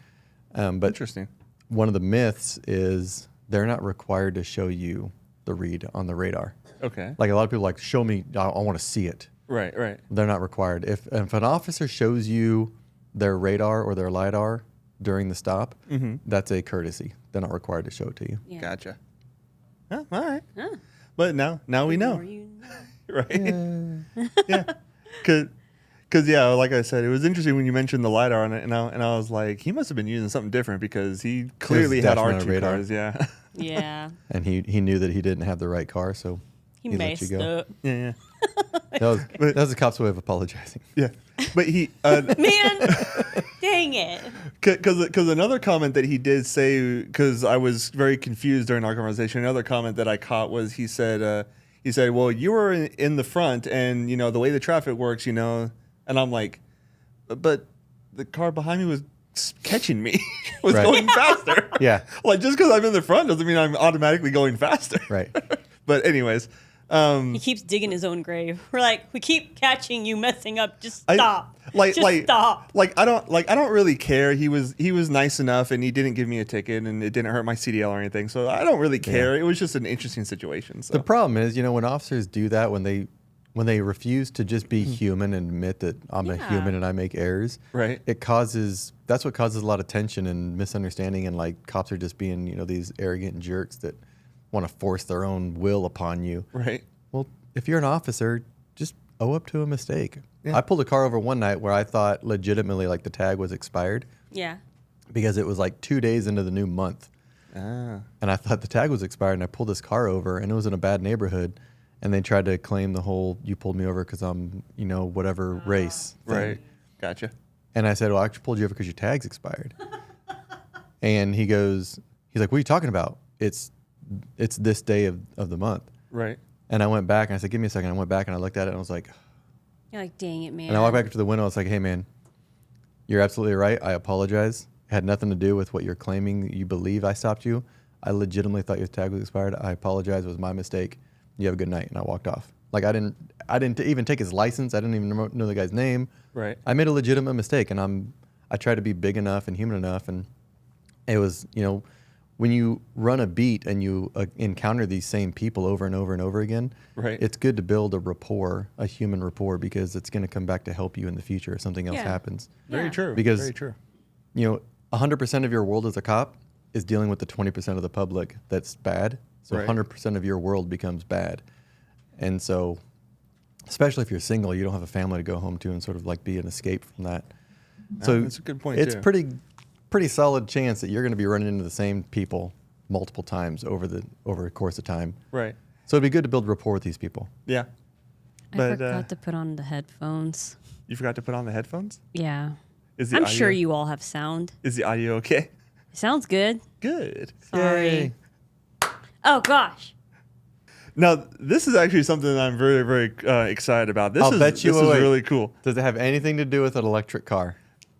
But Interesting. one of the myths is they're not required to show you the read on the radar. Okay. Like a lot of people like, show me, I want to see it. Right. Right. They're not required. If an officer shows you their radar or their LiDAR during the stop, that's a courtesy. They're not required to show it to you. Yeah. Gotcha. Oh, all right. Huh. But now we The know. more you know. Right. Yeah. Because yeah, like I said, it was interesting when you mentioned the LiDAR on it, and I was like, he must have been using something different, because he clearly had dash-mounted R2 radar. cars. Yeah. Yeah. And he knew that he didn't have the right car, so He let you messed go. up. Yeah. That was the cop's way of apologizing. Yeah. But he, Man, dang it. because another comment that he did say, because I was very confused during our conversation, another comment that I caught was he said, well, you were in the front, and you know the way the traffic works, you know, and I'm like, but the car behind me was catching me, was Right. going faster. Yeah. Like just because I'm in the front doesn't mean I'm automatically going faster. Right. But anyways, He keeps digging his own grave. We're like, we keep catching you messing up. Just stop. Stop. I don't really care. He was nice enough, and he didn't give me a ticket, and it didn't hurt my CDL or anything. So I don't really care. It was just an interesting situation. So. The problem is, when officers do that, when they refuse to just be human and admit that I'm a human and I make errors, right? That's what causes a lot of tension and misunderstanding, and like cops are just being these arrogant jerks that want to force their own will upon you. Right. Well, if you're an officer, just owe up to a mistake. Yeah. I pulled a car over one night where I thought legitimately like the tag was expired. Yeah. Because it was like 2 days into the new month. Ah. And I thought the tag was expired, and I pulled this car over, and it was in a bad neighborhood, and they tried to claim the whole "you pulled me over because I'm whatever race" thing. Right. Gotcha. And I said, "Well, I actually pulled you over because your tag's expired." And he's like, "What are you talking about? It's this day of the month." Right. And I went back and I said, "Give me a second." I went back and I looked at it and I was like, You're like, dang it, man. and I walked back up to the window. I was like, "Hey, man, you're absolutely right. I apologize. It had nothing to do with what you're claiming you believe I stopped you. I legitimately thought your tag was expired. I apologize. It was my mistake. You have a good night." And I walked off. Like I didn't even take his license. I didn't even know the guy's name. Right. I made a legitimate mistake, and I tried to be big enough and human enough, and it was when you run a beat and you encounter these same people over and over and over again, right. It's good to build a human rapport, because it's going to come back to help you in the future if something else happens. Very true. Because very true. 100% of your world as a cop is dealing with the 20% of the public that's bad. So Right. 100% of your world becomes bad. And so, especially if you're single, you don't have a family to go home to and sort of like be an escape from that. So that's a good point, It's too. pretty solid chance that you're going to be running into the same people multiple times over a course of time. Right. So it'd be good to build rapport with these people. Yeah. I But forgot to put on the headphones. you forgot to put on the headphones? Yeah. Is the I'm audio, sure you all have sound. Is the audio okay? Sounds good. Good. Sorry. Yay. Oh, gosh. Now, this is actually something that I'm very, very excited about. This I'll is bet you this is wait. really cool. Does it have anything to do with an electric car?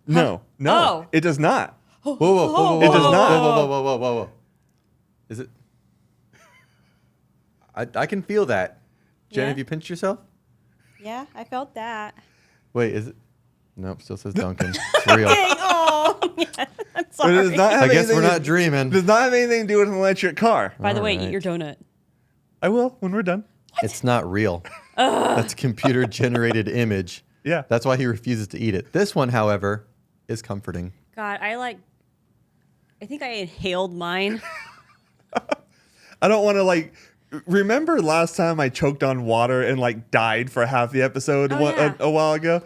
No, Oh. it does not. Whoa, whoa, whoa, whoa, It does whoa, not. Whoa, whoa, whoa, whoa, whoa, whoa. Is it? I can feel that. Jen, Yeah? have you pinched yourself? Yeah, I felt that. Wait, is it? Nope, still says Duncan. It's real. Oh, yeah, I'm But sorry. it does not have I guess anything we're to- not dreaming. Does not have anything to do with an electric car. By the way, Alright. eat your donut. I will when we're done. It's not real. That's a computer generated image. Yeah. That's why he refuses to eat it. This one, however, is comforting. God, I think I inhaled mine. I don't want to remember last time I choked on water and died for half the episode Oh, yeah. a while ago.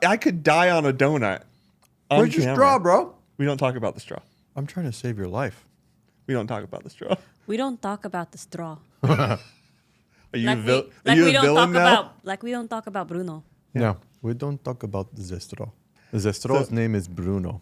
I could die on a donut. On Where's your camera. straw, bro? We don't talk about the straw. I'm trying to save your life. We don't talk about the straw. We don't talk about the straw. Are you Like are you we a don't villain talk now? about we don't talk about Bruno. No, we don't talk about the straw. The straw's name is Bruno.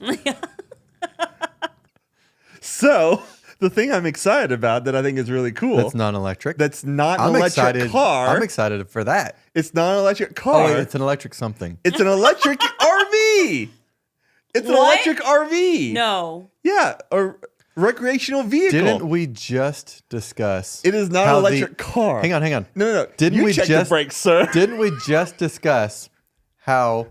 So the thing I'm excited about that I think is really cool. That's non-electric. That's not an I'm electric excited. car. I'm excited for that. It's not an electric Oh, car. it's an electric something. It's an electric RV. It's an What? electric RV. No. Yeah, a recreational vehicle. Didn't we just discuss? It is not how an electric car. Hang on. No. Didn't you we check just the brakes, sir? Didn't we just discuss how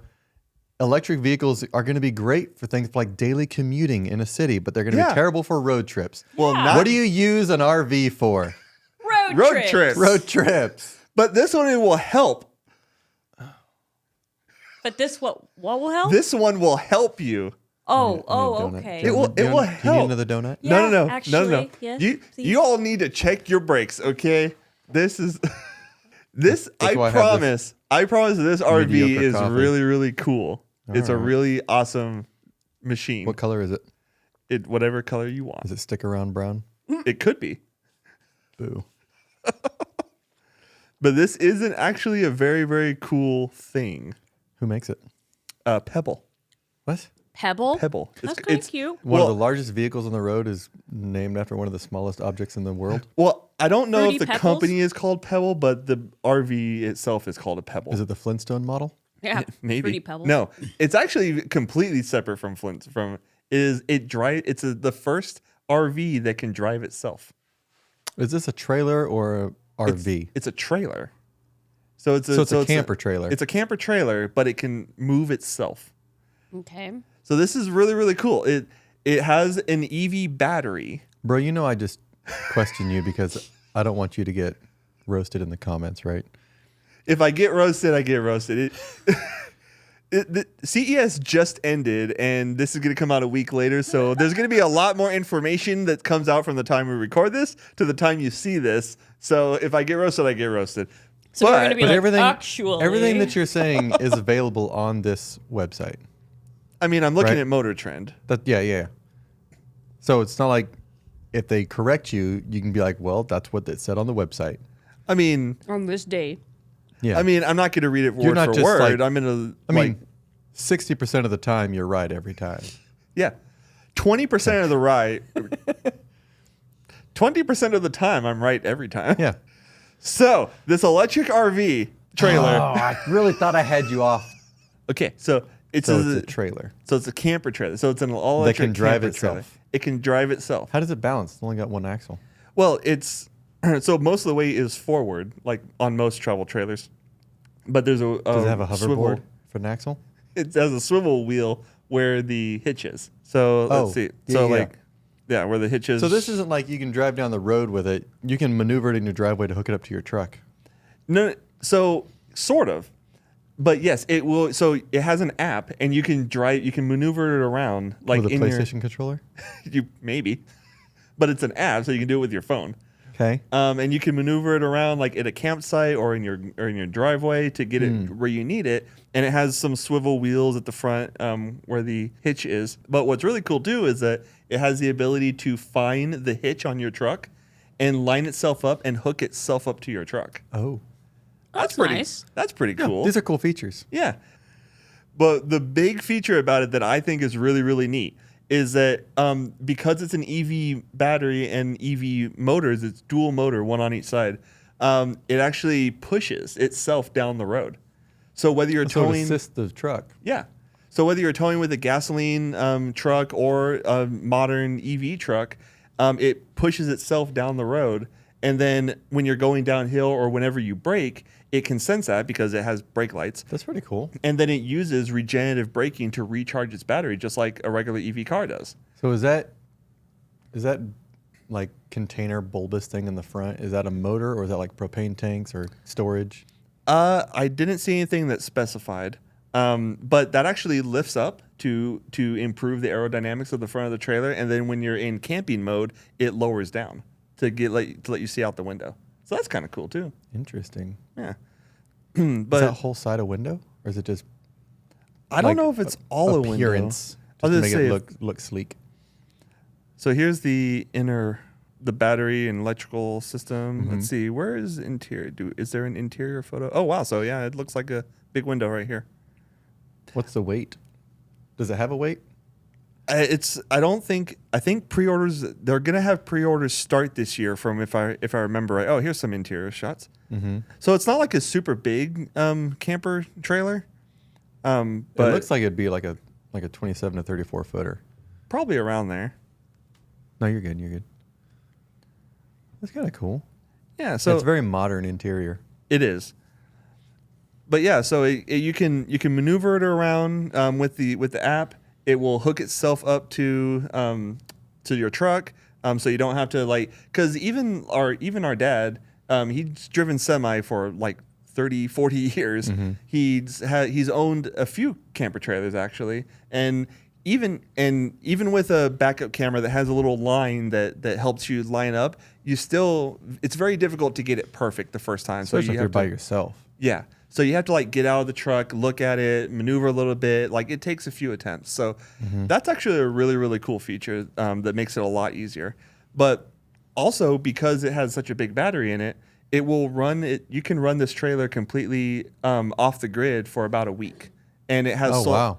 electric vehicles are going to be great for things like daily commuting in a city, but they're going to Yeah. be terrible for road trips? Well, Yeah. not What do you use an RV for? Road trips. Road trips. But this one it will help. But this what will help? This one will help you. oh, Donut. okay. It will- Do you need help. another donut? Yeah, No. actually, yes, you please. you all need to check your brakes, okay? This is this. That's why I I have promise. I promise this RV mediocre is coffee. really really cool. It's a Alright. really awesome machine. What color is it? It whatever color you want. Is it stick around brown? It could be. Boo. But this isn't actually a very, very cool thing. Who makes it? Pebble. What? Pebble. Pebble. That's kind of cute. One of Well- the largest vehicles on the road is named after one of the smallest objects in the world. Well, I don't know Fruity if the Pebbles? company is called Pebble, but the RV itself is called a Pebble. Is it the Flintstone model? Yeah, Maybe. Fruity Pebbles. No, it's actually completely separate from Flint. It's the first RV that can drive itself. Is this a trailer or RV. It's a trailer. So it's a camper trailer. It's a camper trailer, but it can move itself. Okay. So this is really, really cool. It has an EV battery. Bro, you know I just question you because I don't want you to get roasted in the comments, right? If I get roasted, I get roasted. The CES just ended, and this is going to come out a week later. So there's going to be a lot more information that comes out from the time we record this to the time you see this. So if I get roasted, I get roasted. So we're going to be like, everything that you're saying is available on this website. I mean, I'm looking Right? at Motor Trend. Yeah. So it's not like if they correct you, you can be like, well, that's what it said on the website. I mean, on this day. Yeah. I mean, I'm not going to read it You're word not for just word. like- I'm going to. I mean, 60% of the time you're right every time. Yeah, 20% of the right. 20% of the time, I'm right every time. Yeah. So this electric RV trailer. Oh, I really thought I had you off. Okay, so it's a trailer. So it's a camper trailer. So it's an all That electric can drive camper itself. trailer. It can drive itself. How does it balance? It's only got one axle. Well, it's so most of the weight is forward, like on most travel trailers. But there's a Does it have a swivel. hoverboard for an axle? It has a swivel wheel where the hitch is. So let's see. So where the hitch is. So this isn't like you can drive down the road with it. You can maneuver it in your driveway to hook it up to your truck. No, so sort of. But yes, it will. So it has an app, and you can maneuver it around like With a in PlayStation controller? you maybe, but it's an app, so you can do it with your phone. Okay. And you can maneuver it around like at a campsite or in your driveway to get it where you need it. And it has some swivel wheels at the front where the hitch is. But what's really cool too is that it has the ability to find the hitch on your truck and line itself up and hook itself up to your truck. Oh. That's pretty nice. That's pretty cool. These are cool features. Yeah. But the big feature about it that I think is really, really neat is that because it's an EV battery and EV motors, it's dual motor, one on each side, it actually pushes itself down the road. So whether you're So it towing... assists the truck. Yeah. So whether you're towing with a gasoline truck or a modern EV truck, it pushes itself down the road. And then when you're going downhill or whenever you brake, it can sense that because it has brake lights. That's pretty cool. And then it uses regenerative braking to recharge its battery, just like a regular EV car does. So is that like container bulbous thing in the front? Is that a motor or is that like propane tanks or storage? I didn't see anything that specified, but that actually lifts up to improve the aerodynamics of the front of the trailer. And then when you're in camping mode, it lowers down to let you see out the window. So that's kind of cool too. Interesting. Yeah. Is But that whole side a window or is it just I don't like know if it's all a window. appearance I just was to make gonna it say look sleek? So here's the battery and electrical system. Let's see, where is interior? Is there an interior photo? Oh wow, so yeah, it looks like a big window right here. What's the weight? Does it have a weight? I think pre-orders, they're gonna have pre-orders start this year from if I remember right. Oh, here's some interior shots. So it's not like a super big camper trailer, but It looks like it'd be like a 27 to 34 footer. probably around there. No, you're good. You're good. That's kind of cool. Yeah, so It's very modern interior. it is. But yeah, so you can maneuver it around with the app. It will hook itself up to your truck, so you don't have to because even our dad, he's driven semi for like 30, 40 years. He's owned a few camper trailers actually, and even with a backup camera that has a little line that helps you line up, it's very difficult to get it perfect the first time. Especially so if you're by yourself. Yeah. So you have to get out of the truck, look at it, maneuver a little bit. It takes a few attempts. So that's actually a really, really cool feature that makes it a lot easier. But also because it has such a big battery in it, it will run it. You can run this trailer completely off the grid for about a week, and it has Wow,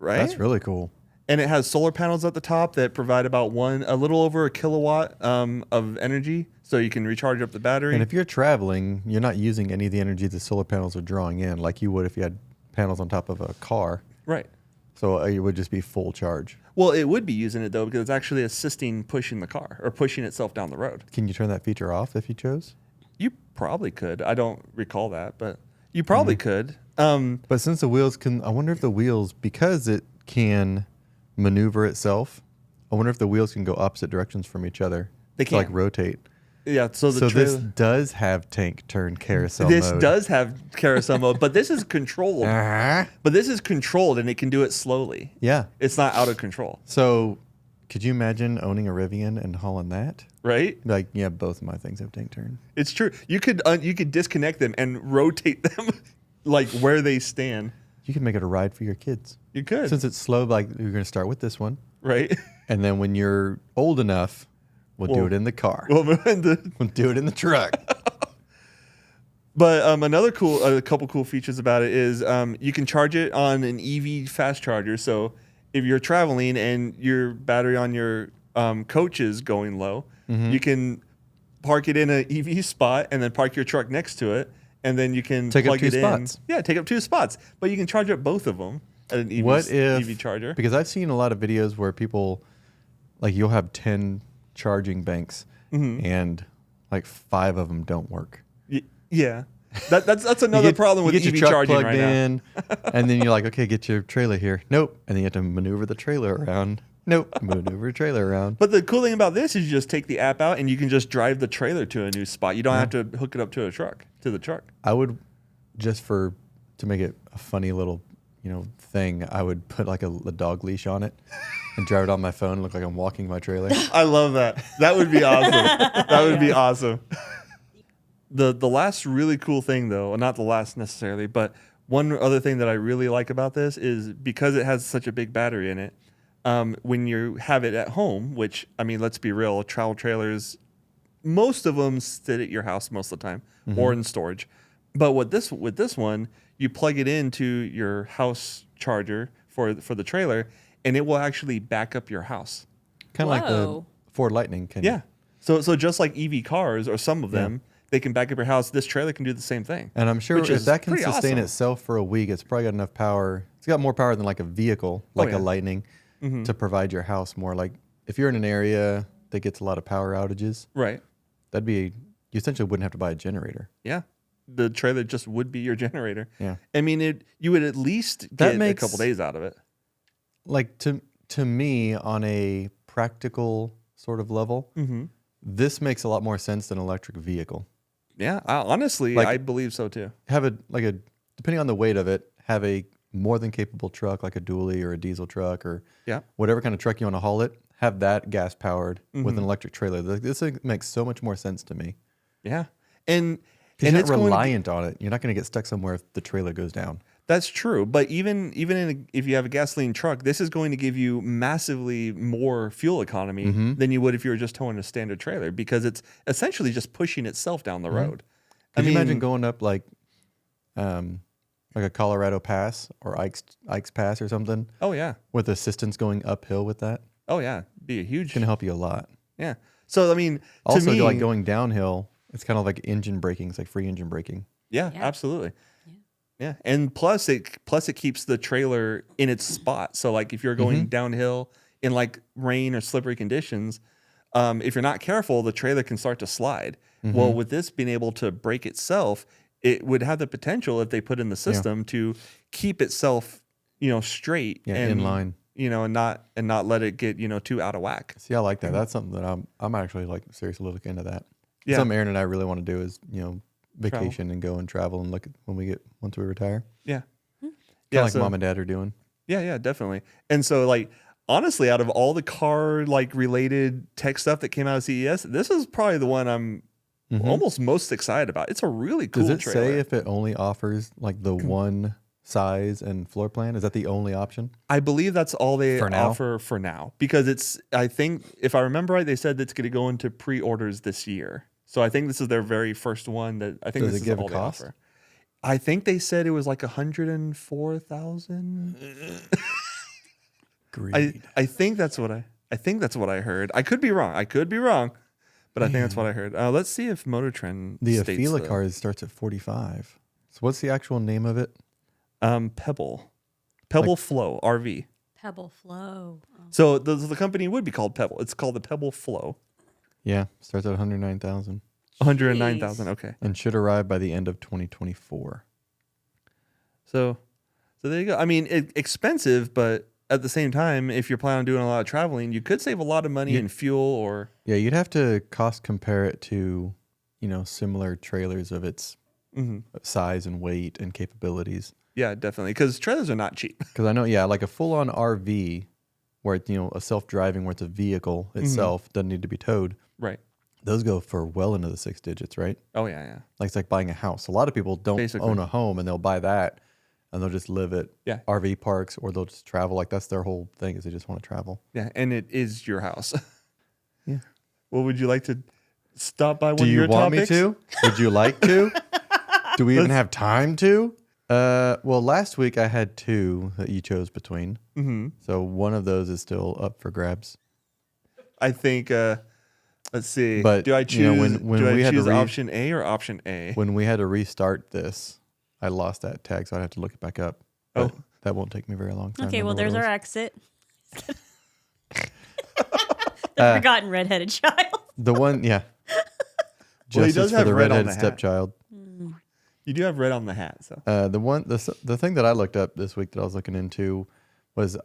right? that's really cool. And it has solar panels at the top that provide about a little over a kilowatt of energy, so you can recharge up the battery. And if you're traveling, you're not using any of the energy the solar panels are drawing in, like you would if you had panels on top of a car. Right. So it would just be full charge. Well, it would be using it though because it's actually assisting pushing the car or pushing itself down the road. Can you turn that feature off if you chose? You probably could. I don't recall that, but you probably could. But since the wheels can, I wonder if the wheels, because it can maneuver itself, I wonder if the wheels can go opposite directions from each other. They to like can. rotate. Yeah. So So this does have tank turn carousel this mode. does have carousel mode, but this is controlled. But this is controlled, and it can do it slowly. Yeah. It's not out of control, So could you imagine owning a Rivian and hauling that? right? Like, yeah, both of my things have tank turn. It's true. You could disconnect them and rotate them like where they stand. You can make it a ride for your kids. You could, Since it's slow, like you're going to start with this one. right? And then when you're old enough, we'll do Well- it in the car. Well, We'll do it in the truck. but another a couple cool features about it is you can charge it on an EV fast charger. So if you're traveling and your battery on your coach is going low, you can park it in an EV spot and then park your truck next to it, and then you can Take up plug two it spots. in. Yeah, take up 2 spots, but you can charge up both of them at an What if EV charger. Because I've seen a lot of videos where people, like, you'll have 10 charging banks and like 5 of them don't work. Yeah, that's another problem with you get EV your truck charging plugged right now. in, and then you're like, okay, get your trailer here. Nope. And then you have to maneuver the trailer around. Nope. Maneuver trailer around. But the cool thing about this is you just take the app out and you can just drive the trailer to a new spot. You don't have to hook it up to the truck. I would, to make it a funny little, thing, I would put like a dog leash on it and drive it on my phone and look like I'm walking my trailer. I love that. That would be awesome. That would be awesome. The last really cool thing, though, not the last necessarily, but one other thing that I really like about this is because it has such a big battery in it, when you have it at home, which, I mean, let's be real, travel trailers, most of them sit at your house most of the time or in storage. But with this one, you plug it into your house charger for the trailer, and it will actually back up your house. Kind of like the Whoa. Ford Lightning. Yeah. So just like EV cars or some of them, they can back up your house. This trailer can do the same thing. And I'm sure which if is that can pretty sustain awesome. itself for a week, it's probably got enough power. It's got more power than like a vehicle, like yeah. a Lightning, to provide your house more. Like if you're in an area that gets a lot of power outages, Right. you essentially wouldn't have to buy a generator. Yeah. The trailer just would be your generator. Yeah. I mean, you would at least That get makes- a couple days out of it. Like to me, on a practical sort of level, this makes a lot more sense than an electric vehicle. Yeah. Honestly, Like- I believe so too. Have depending on the weight of it, have a more than capable truck like a dually or a diesel truck or Yeah. whatever kind of truck you want to haul it. Have that gas powered with an electric trailer. This thing makes so much more sense to me. Yeah. And Because you're it's not going to, reliant on it. You're not going to get stuck somewhere if the trailer goes down. that's true. But even if you have a gasoline truck, this is going to give you massively more fuel economy than you would if you were just towing a standard trailer, because it's essentially just pushing itself down the road. Could you imagine going up like a Colorado Pass or Ike's Pass or something Oh yeah. with assistance going uphill with that? Oh yeah. Be a huge. It's going to help you a lot. Yeah. So I mean, Also, to me, like going downhill, it's kind of like engine braking. It's like free engine braking. yeah, Yeah. absolutely. Yeah, and plus it keeps the trailer in its spot. So like if you're going downhill in like rain or slippery conditions, if you're not careful, the trailer can start to slide. Well, with this being able to brake itself, it would have the potential, if they put in the system, to keep itself, straight and in line. and not let it get too out of whack. See, I like that. That's something that I'm actually like seriously looking into that. Yeah. Something Aaron and I really want to do is, vacation and go and travel and look at once we retire. Yeah, Kind yeah, of like so- mom and dad are doing. Yeah, definitely. And so like honestly, out of all the car like related tech stuff that came out of CES, this is probably the one I'm almost most excited about. It's a really cool Does it trailer. say if it only offers like the one size and floor plan? Is that the only option? I believe that's all they For now? offer for now, because I think if I remember right, they said it's going to go into pre-orders this year. So I think this is their very first one that I think Does this it is give a all they cost? offer. I think they said it was like 104,000. Greed. I think that's what I heard. I could be wrong. But I think that's what I heard. Let's see if Motor Trend The states Afila the- car starts at 45. So what's the actual name of it? Pebble Flow RV. Pebble Flow. Oh. So the company would be called Pebble. It's called the Pebble Flow. Yeah, starts at 109,000. 109,000. Okay. and should arrive by the end of 2024. So there you go. I mean, expensive, but at the same time, if you're planning on doing a lot of traveling, you could save a lot of money in fuel or. Yeah, you'd have to cost compare it to, similar trailers of its size and weight and capabilities. Yeah, definitely. Because trailers are not cheap. Because I know, like a full-on RV where it's, a self-driving, where it's a vehicle itself, doesn't need to be towed. Right. Those go for well into the 6 digits, right? Oh, yeah. Like it's like buying a house. A lot of people don't own a home and they'll buy that and they'll just live at RV parks or they'll just travel. Like that's their whole thing is they just want to travel. Yeah, and it is your house. Yeah. Well, would you like to stop by one Do of you your want topics? me to? Would you like to? Do we even have time to? Well, last week I had 2 that you chose between. Mm-hmm. So one of those is still up for grabs. I think, let's see. But, do I choose, when do we I had to choose option A or option A? When we had to restart this, I lost that tag, so I'd have to look it back up. But that won't take me very long time. Okay, well, there's our exit. The Uh, forgotten redheaded child. The one, yeah. Well, he Justice does for have the red on redheaded the hat. stepchild. You do have red on the hat, so. The thing that I looked up this week that I was looking into was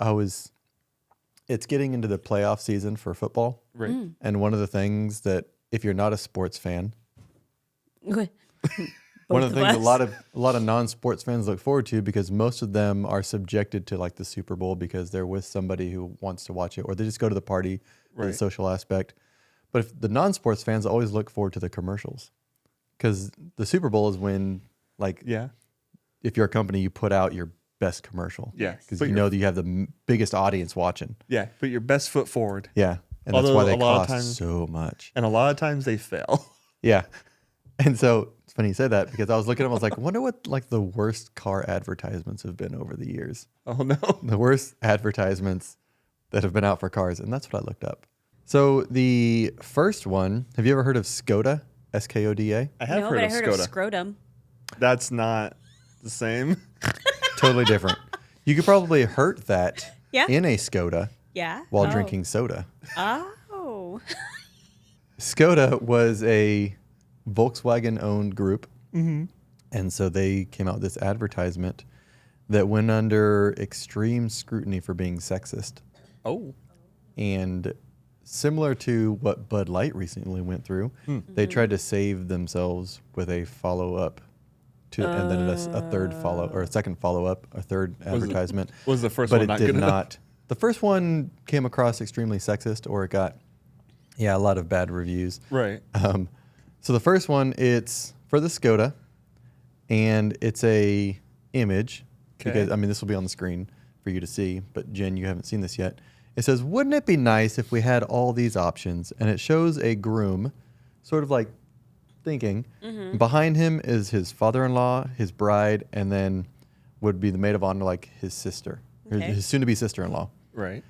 it's getting into the playoff season for football. Right. And one of the things that if you're not a sports fan, one of the things us. a lot of non-sports fans look forward to because most of them are subjected to like the Super Bowl because they're with somebody who wants to watch it or they just go to the party for the social aspect. But if the non-sports fans always look forward to the commercials because the Super Bowl is when if you're a company, you put out your best commercial. Yeah. Because you know that you have the biggest audience watching. Yeah, put your best foot forward. Yeah. And Although that's why they a lot of cost times- so much. And a lot of times they fail. Yeah. And so it's funny you say that because I was looking at them, I was like, I wonder what like the worst car advertisements have been over the years. Oh, no. The worst advertisements that have been out for cars. And that's what I looked up. So the first one, have you ever heard of Skoda? S-K-O-D-A? I have No, heard but I of heard Skoda. of scrotum. That's not the same. Totally different. You could probably hurt that Yeah. in a Skoda Yeah. while drinking soda. Oh. Skoda was a Volkswagen-owned group. Mm-hmm. And so they came out with this advertisement that went under extreme scrutiny for being sexist. Oh. And similar to what Bud Light recently went through, they tried to save themselves with a follow-up to, and then a third follow or a second follow-up, a third advertisement. Was the first but one it not did good enough? not. The first one came across extremely sexist, or it got a lot of bad reviews. Right. So the first one, it's for the Skoda, and it's a image. Okay. Because this will be on the screen for you to see, but Jen, you haven't seen this yet. It says, "Wouldn't it be nice if we had all these options?" And it shows a groom, sort of like thinking. Mm-hmm. Behind him is his father-in-law, his bride, and then would be the maid of honor, like his sister, Okay. his soon-to-be sister-in-law. Right.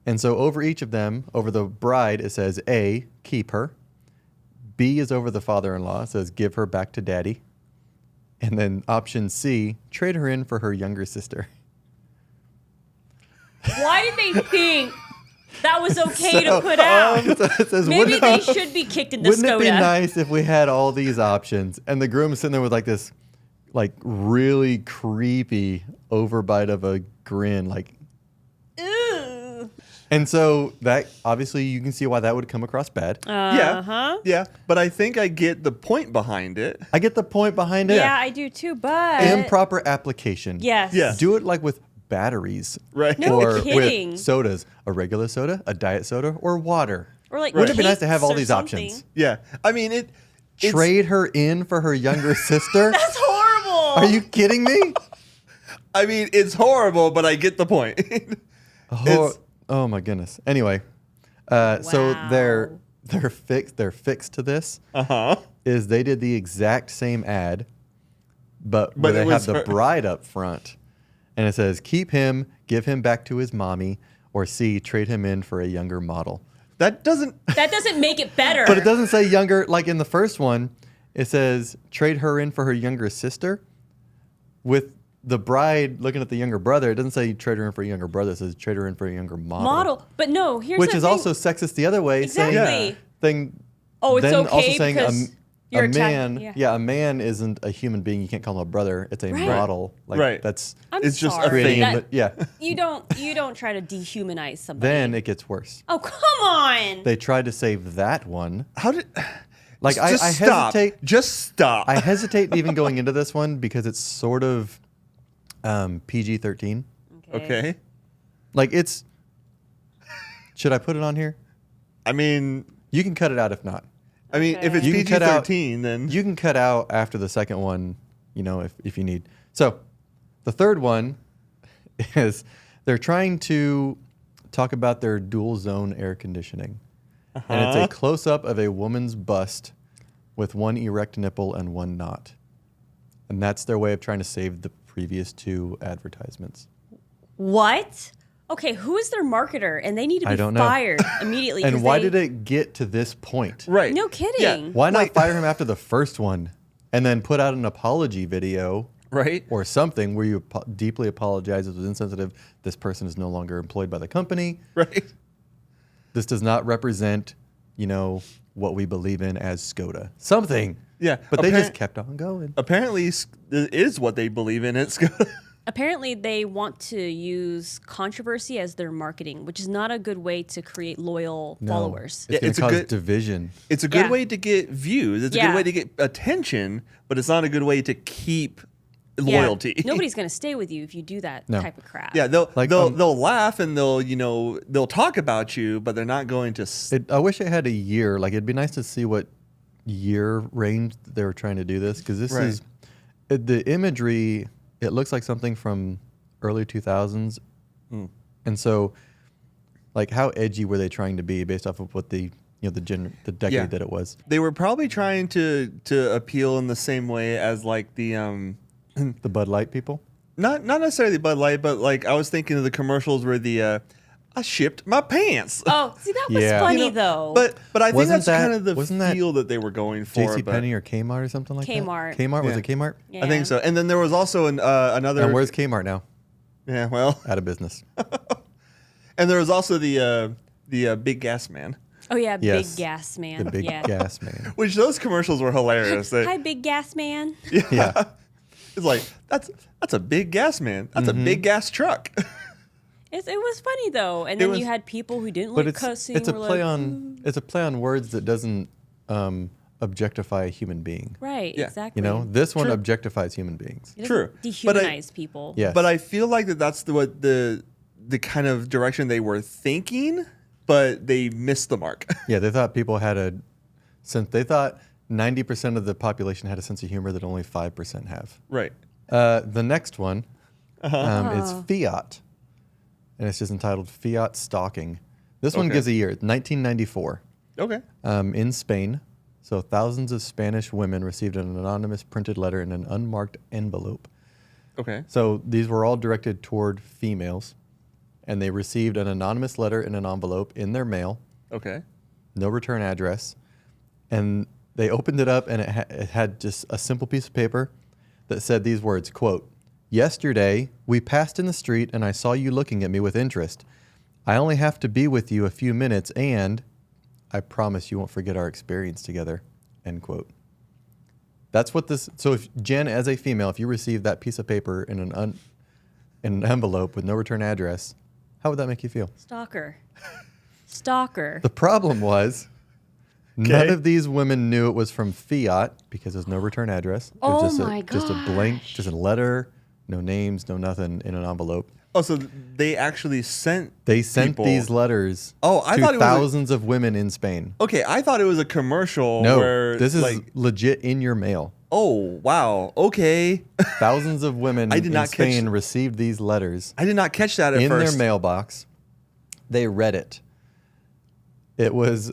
And so over each of them, over the bride, it says A, keep her. B is over the father-in-law. It says give her back to daddy. And then option C, trade her in for her younger sister. Why did they think that was okay to put out? So it says, Maybe wouldn't they should be kicked in the it be Skoda. nice if we had all these options? And the groom is sitting there with like this like really creepy overbite of a grin, like. Ooh. And so that obviously you can see why that would come across bad. Uh-huh. Yeah. But I think I get the point behind it. I get the point behind it. Yeah, I do too, but... Improper application. Yes. Yeah. Do it like with batteries. Right. No or kidding. with sodas. A regular soda, a diet soda, or water. Or like Wouldn't it be nice to cakes have all or these something. options? Yeah. I mean, it's, Trade her in for her younger sister? That's horrible. Are you kidding me? I mean, it's horrible, but I get the point. Oh my goodness. Anyway, so Wow. their fix to this is they did the exact same ad, but where But they it have was the her- bride up front, and it says keep him, give him back to his mommy, or C, trade him in for a younger model. That doesn't. That doesn't make it better. But it doesn't say younger, like in the first one, it says trade her in for her younger sister. With the bride looking at the younger brother, it doesn't say trade her in for a younger brother, it says trade her in for a younger model. But no, here's Which the is thing. also sexist the other way. Exactly. Saying, Oh, it's then okay also saying because... You're a man, yeah. a man isn't a human being. You can't call him a brother. It's a Right. model. Like Right. that's I'm It's just a sorry. thing. That- yeah. You don't try to dehumanize somebody. Then it gets worse. Oh, come on. They tried to save that one. How did? Like I just stop. hesitate. Just stop. I hesitate even going into this one because it's sort of PG-13. Okay. Like it's. Should I put it on here? I mean, You can cut it out if not. if it's You can cut out- PG-13, then You can cut out after the second one, if you need. So, the third one is they're trying to talk about their dual zone air conditioning. And it's a close up of a woman's bust with one erect nipple and one not. And that's their way of trying to save the previous two advertisements. What? Okay, who is their marketer? And they need to I be don't know. fired immediately. 'cause And why they- did it get to this point? right. No kidding. Yeah. Why not Like- fire him after the first one and then put out an apology video Right. or something where you deeply apologize, it was insensitive, this person is no longer employed by the company, Right. this does not represent, what we believe in as Skoda. Something. Yeah. But they just kept on going. Apparently, it is what they believe in. It's good. Apparently, they want to use controversy as their marketing, which is not a good way to create loyal followers. It's Yeah, going it's to a cause good- division. It's a good Yeah. way to get views. It's a Yeah. good way to get attention, but it's not a good way to keep Yeah. loyalty. Nobody's going to stay with you if you do that No. type of crap. Yeah, they'll Like, they'll laugh and they'll talk about you, but they're not going to. I wish it had a year. Like, it'd be nice to see what year range they were trying to do this, because this Right. is the imagery. It looks like something from early 2000s, and so like how edgy were they trying to be based off of what the decade Yeah. that it was? They were probably trying to appeal in the same way as like the The Bud Light people. not necessarily Bud Light, but like I was thinking of the commercials where the I shipped my pants. Oh, see, that was Yeah. funny, though. But I think Wasn't that's that- kind of the wasn't that feel that they were going for. JC but Penney or Kmart or something like Kmart. that. Kmart was Yeah. it Kmart? Yeah. I think so. And then there was also another. And where's Kmart now? Yeah, well, Out of business. and there was also the big gas man, Oh, yeah, Yes. Big Gas Man. The big yeah. gas man. which those commercials were hilarious. Hi, Big Gas Man. Yeah. It's like that's a big gas man. That's a big gas truck. It was funny, though. And It then was- you had people who didn't But like it's cussing. it's a were play like, on it's a play on words that doesn't objectify a human being. Right, Yeah. exactly. This one True. objectifies human beings. It doesn't True. But dehumanize people. Yes. But I feel like that's what the kind of direction they were thinking, but they missed the mark. Yeah, they thought people had they thought 90% of the population had a sense of humor that only 5% have. Right. The next one is Fiat, and it's just entitled Fiat Stalking. This one Okay. gives a year, 1994, Okay. in Spain. So thousands of Spanish women received an anonymous printed letter in an unmarked envelope. Okay. So these were all directed toward females, and they received an anonymous letter in an envelope in their mail, Okay. no return address, and they opened it up, and it had just a simple piece of paper that said these words, quote, "Yesterday, we passed in the street and I saw you looking at me with interest. I only have to be with you a few minutes and I promise you won't forget our experience together," end quote. That's what this, so if Jen, as a female, if you received that piece of paper in an envelope with no return address, how would that make you feel? Stalker. Stalker. The problem was none of these women knew it was from Fiat because there's no return address. It was Oh just my just a blank, gosh. just a letter, no names, no nothing in an envelope. Oh, so they actually sent. They sent people- these letters Oh, I to thought it was a- thousands of women in Spain. Okay, I thought it was a commercial. No, where, this is like. legit in your mail. Oh wow. Okay. Thousands of women I did in not catch- Spain received these letters I did not catch that at in first. their mailbox. They read it. It was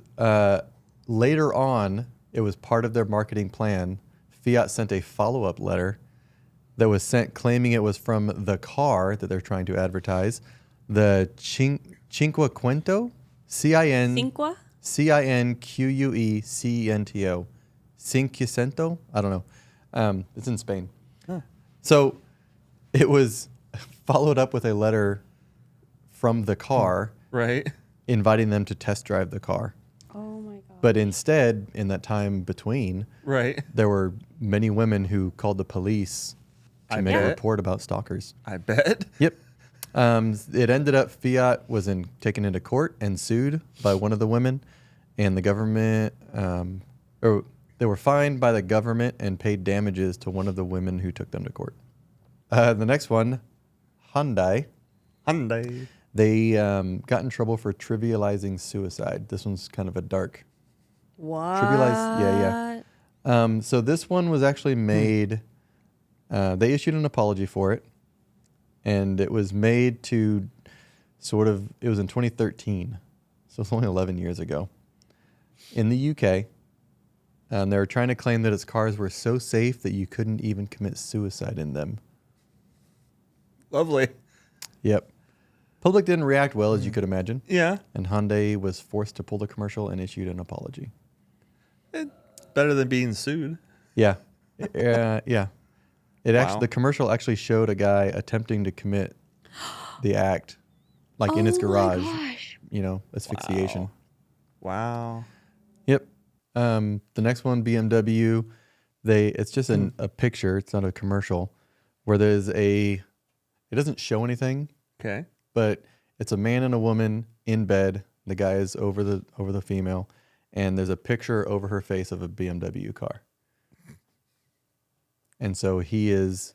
later on, it was part of their marketing plan. Fiat sent a follow-up letter that was sent claiming it was from the car that they're trying to advertise, the Cinquecento, Cinqua? Cinquecento, Cinquecento. I don't know. It's in Spain. So it was followed up with a letter from the car Right. inviting them to test drive the car. Oh my gosh. But instead, in that time between, Right. there were many women who called the police to make a bet. report about stalkers. I bet. Yep. It ended up Fiat was taken into court and sued by one of the women, and the government, or they were fined by the government and paid damages to one of the women who took them to court. The next one, Hyundai. They got in trouble for trivializing suicide. This one's kind of a dark. What? Yeah. So this one was actually made. They issued an apology for it, and it was made to sort of. It was in 2013, so it's only 11 years ago. In the UK, they were trying to claim that its cars were so safe that you couldn't even commit suicide in them. Lovely. Yep. Public didn't react well, as you could imagine. Yeah. And Hyundai was forced to pull the commercial and issued an apology. It's better than being sued. Yeah. Yeah. It Wow. actually, the commercial actually showed a guy attempting to commit the act, like in his garage. You know, asphyxiation. Wow. Yep. The next one, BMW. It's just a picture. It's not a commercial, where it doesn't show anything. Okay. But it's a man and a woman in bed. The guy is over the female, and there's a picture over her face of a BMW car. And so he is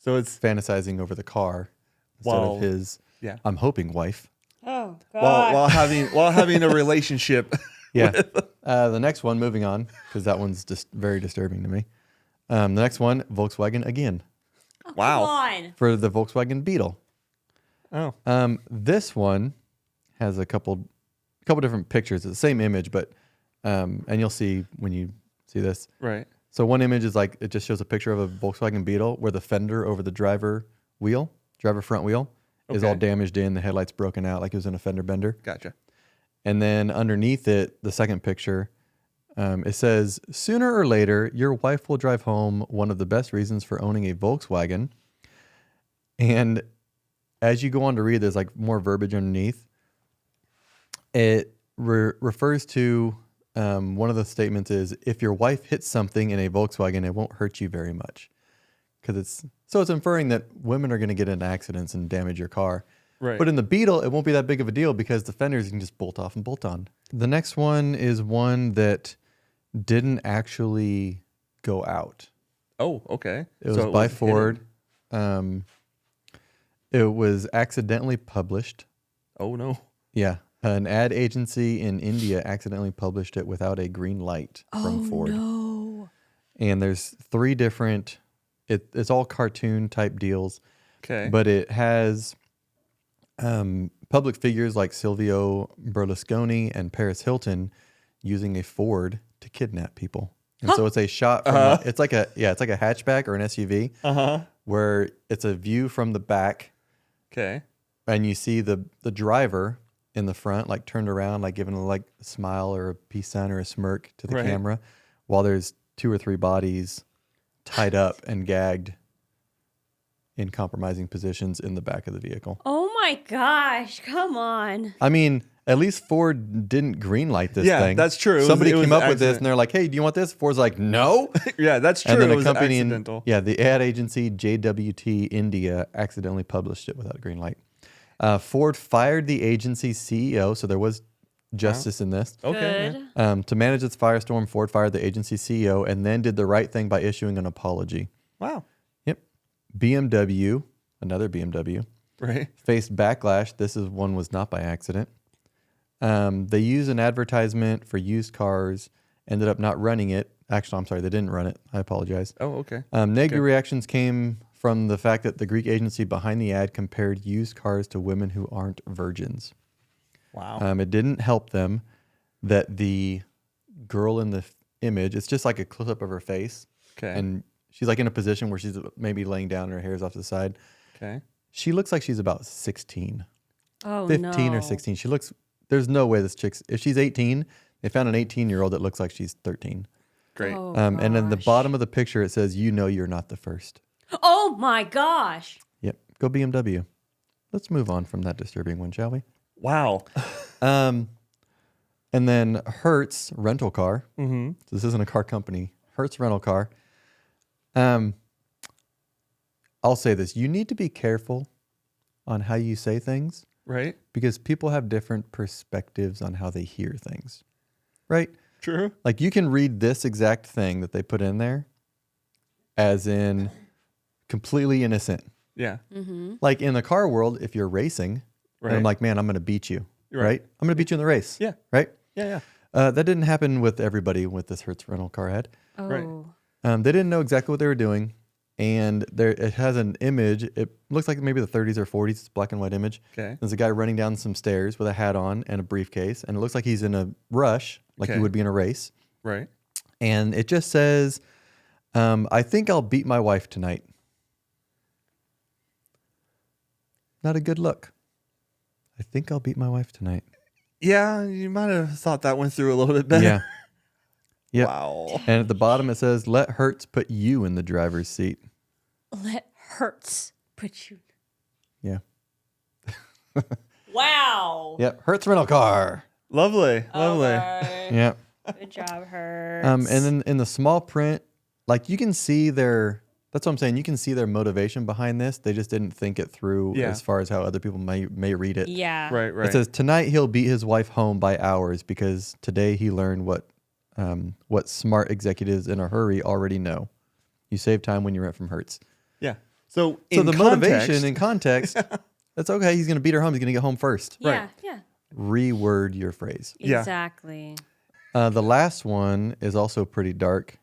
it's fantasizing over the car instead of his, I'm hoping, wife. Oh God. while having a relationship. Yeah. The next one, moving on, because that one's just very disturbing to me. The next one, Volkswagen again. Wow. Come on. For the Volkswagen Beetle. Oh. This one has a couple different pictures. It's the same image, but and you'll see when you see this. Right. So one image is like it just shows a picture of a Volkswagen Beetle where the fender over the driver front wheel, is all damaged in. The headlights broken out like it was in a fender bender. Gotcha. And then underneath it, the second picture, it says, "Sooner or later, your wife will drive home. One of the best reasons for owning a Volkswagen." And as you go on to read, there's like more verbiage underneath. It refers to one of the statements is, if your wife hits something in a Volkswagen, it won't hurt you very much. Because it's inferring that women are going to get into accidents and damage your car. Right. But in the Beetle, it won't be that big of a deal because the fenders you can just bolt off and bolt on. The next one is one that didn't actually go out. Oh, okay. It was by Ford. It was accidentally published. Oh, no. Yeah. An ad agency in India accidentally published it without a green light from Ford. No. And there's 3 different, it's all cartoon type deals. Okay. But it has public figures like Silvio Berlusconi and Paris Hilton using a Ford to kidnap people. And so it's a shot from it's like a hatchback or an SUV where it's a view from the back. Okay. And you see the driver in the front, like turned around, like giving a smile or a peace sign or a smirk to the camera, while there's 2 or 3 bodies tied up and gagged in compromising positions in the back of the vehicle. Oh my gosh! Come on. I mean, at least Ford didn't greenlight this thing. Yeah, that's true. Somebody It was came up with accident. this and they're like, "Hey, do you want this?" Ford's like, "No." Yeah, that's true. And then It a was company accidental. the ad agency JWT India accidentally published it without a green light. Ford fired the agency's CEO, so there was justice in this. Okay. Good. To manage its firestorm, Ford fired the agency's CEO and then did the right thing by issuing an apology. Wow. Yep. BMW, another BMW, Right. faced backlash. One was not by accident. They used an advertisement for used cars, ended up not running it. Actually, I'm sorry, they didn't run it. I apologize. Oh, okay. Negative reactions came from the fact that the Greek agency behind the ad compared used cars to women who aren't virgins. Wow. It didn't help them that the girl in the image, it's just like a close-up of her face. Okay. And she's like in a position where she's maybe laying down and her hair's off to the side. Okay. She looks like she's about 16. Oh 15 no. or 16. There's no way this chick's, if she's 18, they found an 18-year-old that looks like she's 13. Great. Oh, And in the gosh. bottom of the picture, it says, "You know you're not the first." Oh my gosh. Yep. Go BMW. Let's move on from that disturbing one, shall we? Wow. And And then Hertz rental car. Mm-hmm. This isn't a car company. Hertz rental car. I'll say this. You need to be careful on how you say things. Right. Because people have different perspectives on how they hear things. Right? True. Like you can read this exact thing that they put in there as in completely innocent. Yeah. Like in the car world, if you're racing, and I'm like, man, I'm going to beat you. Right? I'm going to beat you in the race. Yeah. Right? Yeah. That didn't happen with everybody with this Hertz rental car had. Oh. Right. They didn't know exactly what they were doing. And it has an image. It looks like maybe the 30s or 40s. It's a black and white image. Okay. There's a guy running down some stairs with a hat on and a briefcase. And it looks like he's in a rush, like he would be in a race. Right. And it just says, I think I'll beat my wife tonight. Not a good look. I think I'll beat my wife tonight. Yeah, you might have thought that went through a little bit better. Yeah. Yep. Wow. And at the bottom it says, let Hertz put you in the driver's seat. Let Hertz put you. Yeah. Wow. Yep. Hertz rental car. Lovely. Lovely. Okay. Yep. Good job, Hertz. And then in the small print, like you can see that's what I'm saying. You can see their motivation behind this. They just didn't think it through as far as how other people may read it. Yeah. Right. Right. It says, tonight he'll beat his wife home by hours because today he learned what smart executives in a hurry already know. You save time when you rent from Hertz. Yeah. So the context, motivation in context, that's okay. He's going to beat her home. He's going to get home first. Yeah. Right. Yeah. Reword your phrase. Yeah. Exactly. The last one is also pretty dark.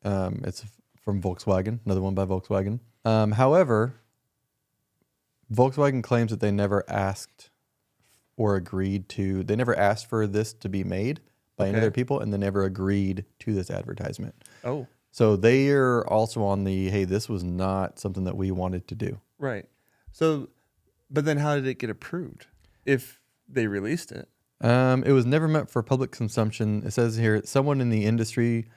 It's from Volkswagen, another one by Volkswagen. However, Volkswagen claims that they never asked or agreed to, they never asked for this to be made by any other people, and they never agreed to this advertisement. Oh. So they are also on the, hey, this was not something that we wanted to do. Right. So, but then how did it get approved if they released it? It was never meant for public consumption. It says here, someone in the industry,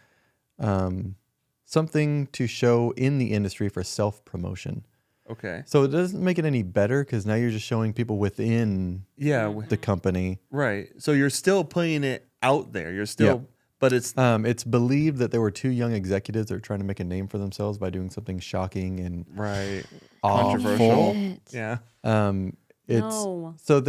something to show in the industry for self-promotion. Okay. So it doesn't make it any better because now you're just showing people within the company. Right. So you're still putting it out there. You're still, but It's believed that there were two young executives that are trying to make a name for themselves by doing something shocking and right. awful. Controversial. Yeah. No. So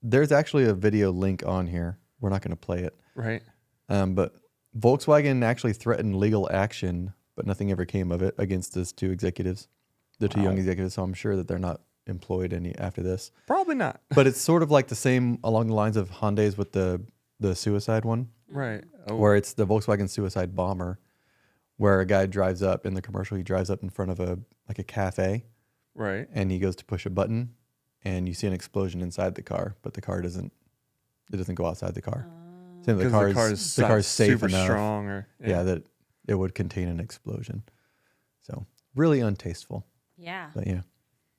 there's actually a video link on here. We're not going to play it. Right. But Volkswagen actually threatened legal action, but nothing ever came of it against those two executives, the two young executives. So I'm sure that they're not employed any after this. Probably not. But it's sort of like the same along the lines of Hyundai's with the suicide one. Right. Oh. Where it's the Volkswagen suicide bomber, where a guy drives up in the commercial. He drives up in front of a cafe, Right. and he goes to push a button, and you see an explosion inside the car, but the car doesn't go outside the car. Saying Because the car is safe super enough, strong, or that it would contain an explosion. So really untasteful. Yeah. But yeah,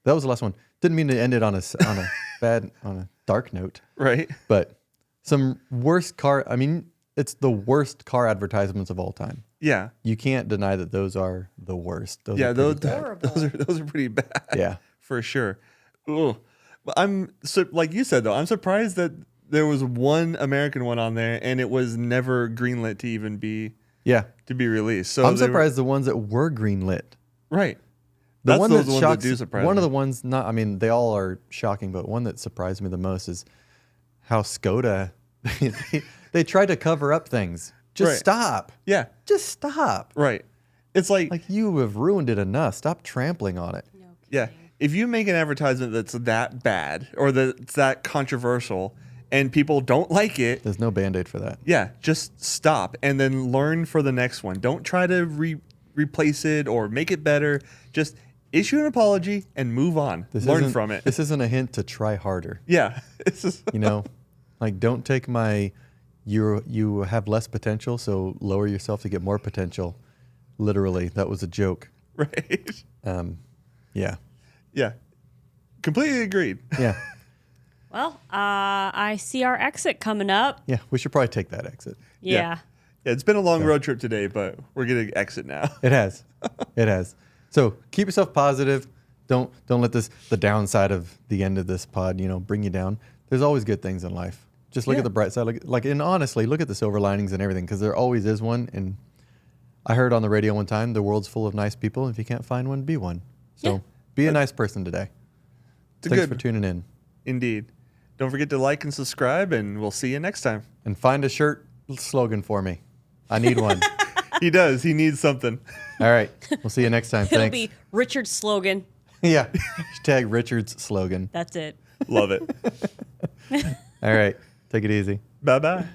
that was the last one. Didn't mean to end it on a dark note. Right. But some worst car. I mean, it's the worst car advertisements of all time. Yeah. You can't deny that those are the worst. Those Yeah. are Those pretty bad. those are pretty bad. Yeah. For sure. Ugh. But like you said though, I'm surprised that there was one American one on there and it was never greenlit to even be released. So I'm surprised the ones that were greenlit. Right. The That's one those that ones shocks, that do surprise one me. of the ones they all are shocking, but one that surprised me the most is how Skoda they try to cover up things. Just Right. stop. Yeah. Just stop. Right. It's like you have ruined it enough. Stop trampling on it. No yeah, kidding. if you make an advertisement that's that bad or that's that controversial and people don't like it, There's no Band-Aid for that. yeah, just stop and then learn for the next one. Don't try to replace it or make it better. Just issue an apology and move on. Learn from it. This isn't a hint to try harder. Yeah. It's just, Don't take my you have less potential, so lower yourself to get more potential. Literally, that was a joke. right. Yeah. Yeah. Completely agreed. Yeah. Well, I see our exit coming up. Yeah. We should probably take that exit. Yeah. Yeah, it's been a long road trip today, but we're going to exit now. It has. It has. So keep yourself positive. Don't let the downside of the end of this pod, bring you down. There's always good things in life. Just look Yeah. at the bright side. And honestly, look at the silver linings and everything, because there always is one. And I heard on the radio one time, the world's full of nice people. If you can't find one, be one. So Yeah. be a nice person today. It's Thanks good. for tuning in. Indeed. Don't forget to like and subscribe, and we'll see you next time. And find a shirt slogan for me. I need one. He does. He needs something. All right. We'll see you next time. It'll Thanks. be Richard's slogan. Yeah. Hashtag Richard's slogan. That's it. Love it. All right. Take it easy. Bye bye.